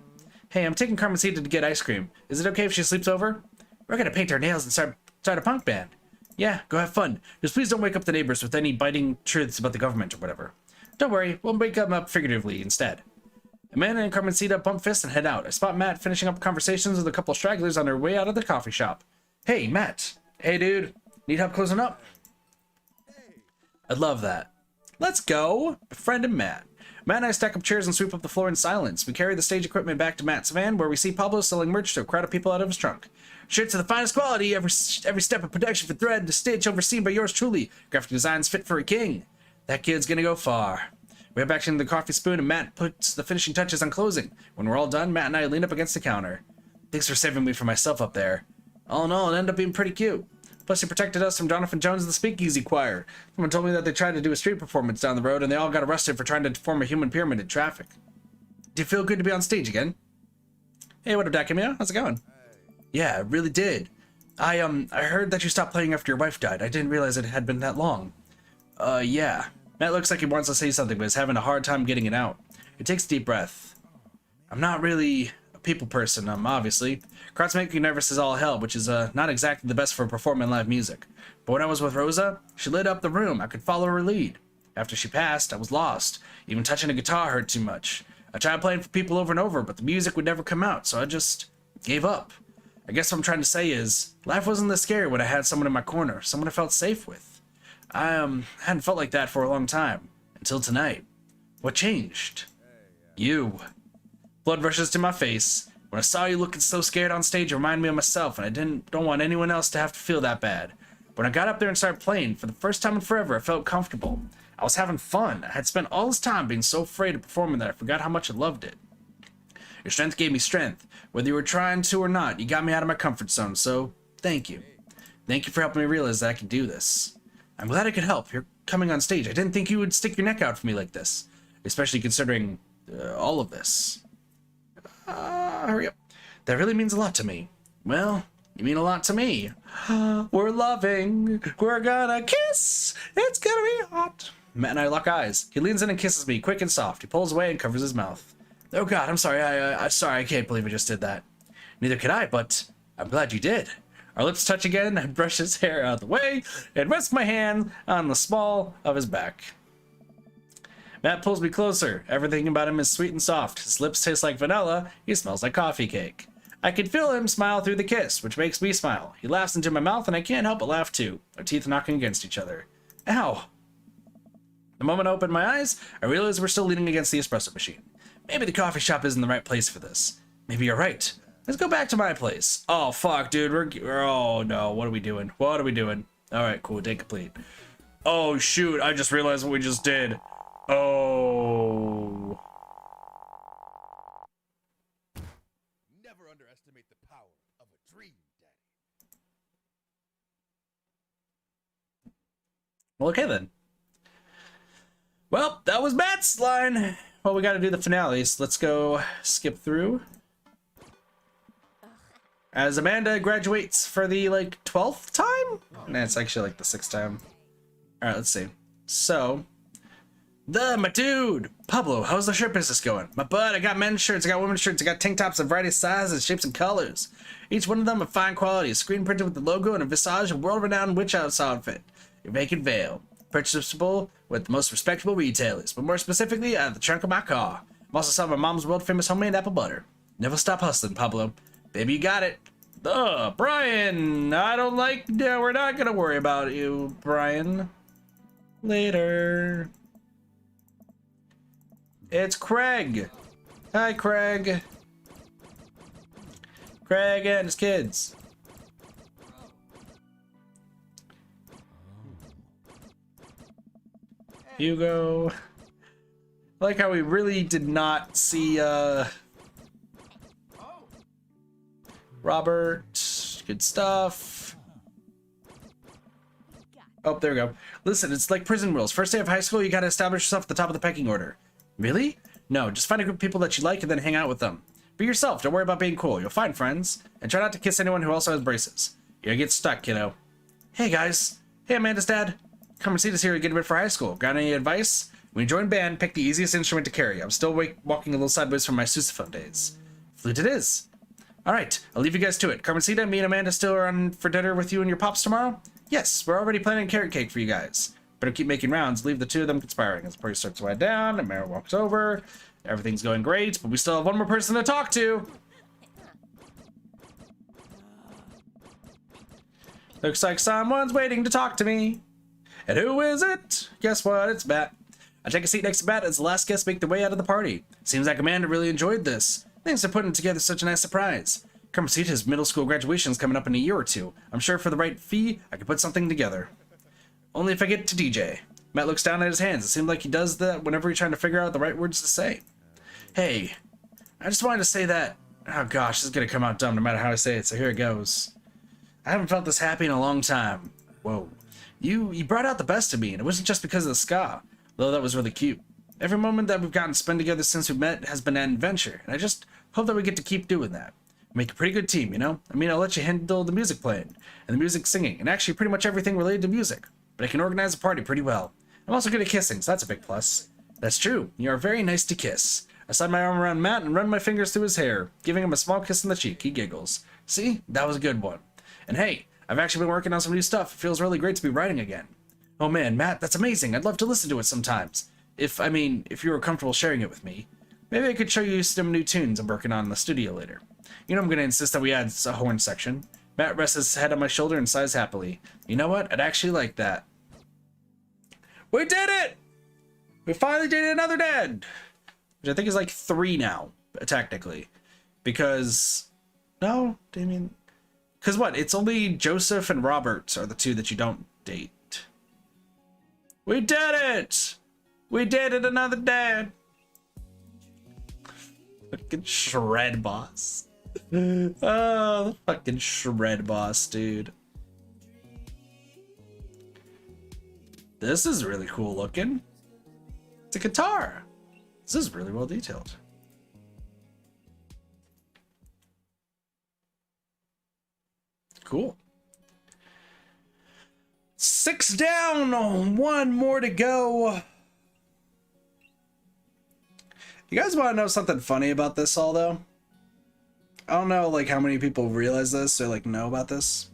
Hey, I'm taking Carmencita to get ice cream. Is it okay if she sleeps over? We're gonna paint our nails and start a punk band. Yeah, go have fun. Just please don't wake up the neighbors with any biting truths about the government or whatever. Don't worry, we'll wake them up figuratively instead. Amanda and Carmencita bump fists and head out. I spot Matt finishing up conversations with a couple stragglers on their way out of the coffee shop. Hey, Matt. Hey, dude. Need help closing up? I'd love that. Let's go. Befriend Matt. Matt and I stack up chairs and sweep up the floor in silence. We carry the stage equipment back to Matt's van, where we see Pablo selling merch to a crowd of people out of his trunk. Shirts of the finest quality, every step of production from thread to stitch, overseen by yours truly. Graphic designs fit for a king. That kid's gonna go far. We head back into the coffee spoon and Matt puts the finishing touches on closing. When we're all done, Matt and I lean up against the counter. Thanks for saving me from myself up there. All in all, it ended up being pretty cute. Plus, he protected us from Jonathan Jones and the Speakeasy Choir. Someone told me that they tried to do a street performance down the road and they all got arrested for trying to form a human pyramid in traffic. Do you feel good to be on stage again? Hey, what up, Dakimio? How's it going? Yeah, it really did. I heard that you stopped playing after your wife died. I didn't realize it had been that long. Yeah. Matt looks like he wants to say something, but is having a hard time getting it out. He takes a deep breath. I'm not really a people person, obviously. Crowds make me nervous as all hell, which is not exactly the best for performing live music. But when I was with Rosa, she lit up the room. I could follow her lead. After she passed, I was lost. Even touching a guitar hurt too much. I tried playing for people over and over, but the music would never come out, so I just gave up. I guess what I'm trying to say is, life wasn't this scary when I had someone in my corner, someone I felt safe with. I hadn't felt like that for a long time, until tonight. What changed? You. Blood rushes to my face. When I saw you looking so scared on stage, it reminded me of myself, and I don't want anyone else to have to feel that bad. When I got up there and started playing, for the first time in forever, I felt comfortable. I was having fun. I had spent all this time being so afraid of performing that I forgot how much I loved it. Your strength gave me strength. Whether you were trying to or not, you got me out of my comfort zone, so thank you. Thank you for helping me realize that I could do this. I'm glad I could help. You're coming on stage. I didn't think you would stick your neck out for me like this, especially considering all of this. Hurry up. That really means a lot to me. Well, you mean a lot to me. We're loving. We're gonna kiss. It's gonna be hot. Matt and I lock eyes. He leans in and kisses me, quick and soft. He pulls away and covers his mouth. Oh God, I'm sorry. I'm sorry. I can't believe I just did that. Neither could I, but I'm glad you did. Our lips touch again. I brush his hair out of the way and rest my hand on the small of his back. Matt pulls me closer. Everything about him is sweet and soft. His lips taste like vanilla. He smells like coffee cake. I can feel him smile through the kiss, which makes me smile. He laughs into my mouth, and I can't help but laugh too, our teeth knocking against each other. Ow! The moment I open my eyes, I realize we're still leaning against the espresso machine. Maybe the coffee shop isn't the right place for this. Maybe you're right. Let's go back to my place. Oh, fuck, dude. Oh, no. What are we doing? What are we doing? All right, cool. Day complete. Oh, shoot. I just realized what we just did. Oh. Never underestimate the power of a dream, Daddy. Well, okay, then. Well, that was Matt's line. Well, we got to do the finales. Let's go skip through. As Amanda graduates for the, 12th time? Nah, it's actually, the 6th time. All right, let's see. So, my dude, Pablo, how's the shirt business going? My bud, I got men's shirts, I got women's shirts, I got tank tops of variety of sizes, shapes, and colors. Each one of them of fine quality, screen printed with the logo and a visage of world-renowned witch house outfit. Your vacant veil. Purchasable with the most respectable retailers, but more specifically out of the trunk of my car. I'm also selling my mom's world-famous homemade apple butter. Never stop hustling, Pablo. Baby, you got it. Brian, I don't like... Yeah, we're not gonna worry about you, Brian. Later. It's Craig. Hi, Craig. Craig and his kids. Hugo. I like how we really did not see Robert. Good stuff. Oh, there we go. Listen, it's like prison rules. First day of high school, you gotta establish yourself at the top of the pecking order. Really? No, just find a group of people that you like and then hang out with them. Be yourself. Don't worry about being cool. You'll find friends. And try not to kiss anyone who also has braces. You're gonna get stuck, kiddo. Hey, guys. Hey, Amanda's dad. Come and see us here to get a bit for high school. Got any advice? When you join band, pick the easiest instrument to carry. I'm still walking a little sideways from my sousaphone days. Flute it is. All right, I'll leave you guys to it. Carmencita, me and Amanda still are on for dinner with you and your pops tomorrow? Yes, we're already planning carrot cake for you guys. Better keep making rounds. Leave the two of them conspiring. As the party starts to wind down, and Mara walks over. Everything's going great, but we still have one more person to talk to. Looks like someone's waiting to talk to me. And who is it? Guess what? It's Matt. I take a seat next to Matt as the last guests make their way out of the party. Seems like Amanda really enjoyed this. Thanks for putting together such a nice surprise. Carmencita's middle school graduation's coming up in a year or two. I'm sure for the right fee, I could put something together. Only if I get to DJ. Matt looks down at his hands. It seems like he does that whenever he's trying to figure out the right words to say. Hey, I just wanted to say that... Oh gosh, this is gonna come out dumb no matter how I say it, so here it goes. I haven't felt this happy in a long time. Whoa. You brought out the best of me, and it wasn't just because of the ska, though that was really cute. Every moment that we've gotten to spend together since we met has been an adventure, and I just hope that we get to keep doing that. Make a pretty good team, you know? I mean, I'll let you handle the music playing, and the music singing, and actually pretty much everything related to music, but I can organize a party pretty well. I'm also good at kissing, so that's a big plus. That's true. You are very nice to kiss. I slide my arm around Matt and run my fingers through his hair, giving him a small kiss on the cheek. He giggles. See? That was a good one. And hey, I've actually been working on some new stuff. It feels really great to be writing again. Oh man, Matt, that's amazing. I'd love to listen to it sometimes. If you were comfortable sharing it with me. Maybe I could show you some new tunes I'm working on in the studio later. You know I'm going to insist that we add a horn section. Matt rests his head on my shoulder and sighs happily. You know what? I'd actually like that. We did it! We finally did another dad! Which I think is like 3 now, technically. Because... No, Damien... Because what? It's only Joseph and Robert are the 2 that you don't date. We did it! We did it, another dad! Fucking shred boss. Oh, the fucking shred boss, dude. This is really cool looking. It's a guitar. This is really well detailed. Cool. 6 down, 1 more to go. You guys want to know something funny about this all, though? I don't know, like, how many people realize this or, like, know about this.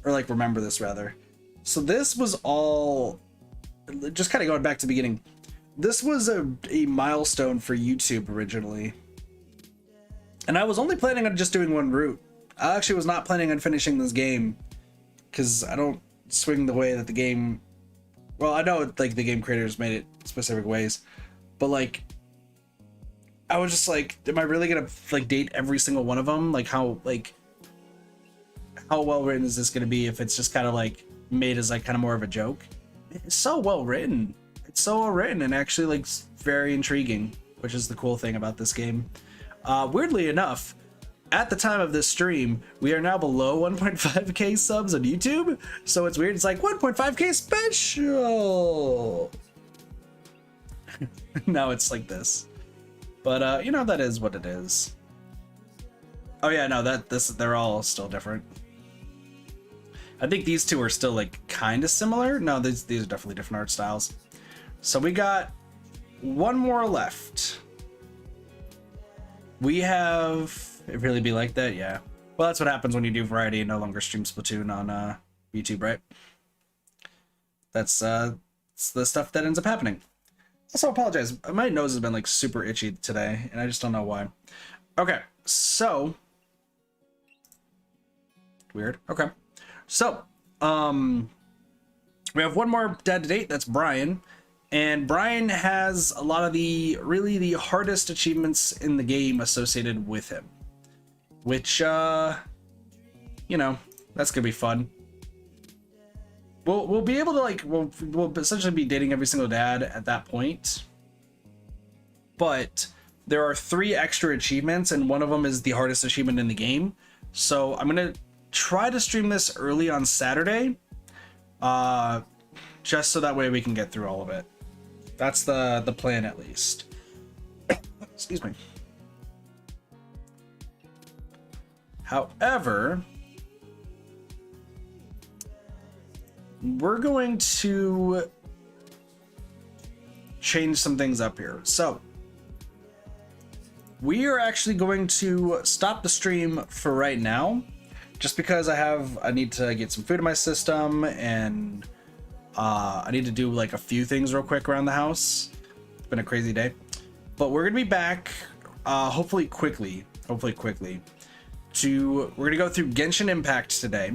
Or, like, remember this, rather. So this was all... Just kind of going back to the beginning. This was a milestone for YouTube originally. And I was only planning on just doing 1 route. I actually was not planning on finishing this game. Because I don't swing the way that the game... Well, I know, like, the game creators made it specific ways. But, like... I was just like, am I really gonna like date every single one of them? Like how well written is this gonna be if it's just kind of like made as like kind of more of a joke? It's so well written. It's so well written and actually like very intriguing, which is the cool thing about this game. Weirdly enough, at the time of this stream, we are now below 1.5k subs on YouTube. So it's weird. It's like 1.5k special. Now it's like this. But, you know, that is what it is. Oh yeah, no, they're all still different. I think these 2 are still, like, kind of similar. No, these are definitely different art styles. So we got 1 more left. We have... It really be like that? Yeah. Well, that's what happens when you do variety and no longer stream Splatoon on YouTube, right? That's it's the stuff that ends up happening. Also, apologize. My nose has been like super itchy today, and I just don't know why. Okay, so weird. Okay, so we have 1 more dad to date. That's Brian, and Brian has a lot of the hardest achievements in the game associated with him, which you know, that's gonna be fun. We'll be able to like we'll essentially be dating every single dad at that point, but there are 3 extra achievements and one of them is the hardest achievement in the game. So I'm gonna try to stream this early on Saturday, just so that way we can get through all of it. That's the plan, at least. Excuse me. However, we're going to change some things up here. So we are actually going to stop the stream for right now, just because I need to get some food in my system, and I need to do like a few things real quick around the house. It's been a crazy day, but we're gonna be back hopefully quickly. We're gonna go through Genshin Impact today.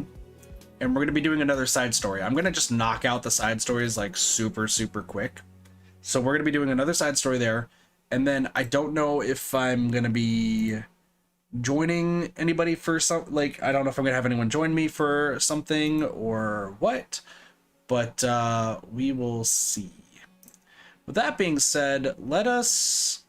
And we're going to be doing another side story. I'm going to just knock out the side stories like super quick. So we're going to be doing another side story there. And then I don't know if I'm going to be joining anybody for some, like, I don't know if I'm going to have anyone join me for something or what. But we will see. With that being said, let us...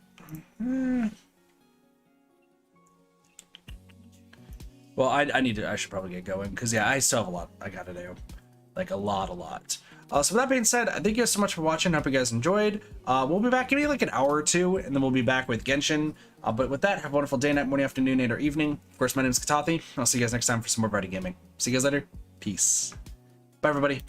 Well, I should probably get going, because yeah, I still have a lot I gotta do, like a lot. So with that being said, thank you guys so much for watching. Hope you guys enjoyed. We'll be back in like an hour or 2, and then we'll be back with Genshin. But with that, have a wonderful day, night, morning, afternoon, night, or evening. Of course, my name is Katathi. I'll see you guys next time for some more variety gaming. See you guys later. Peace. Bye, everybody.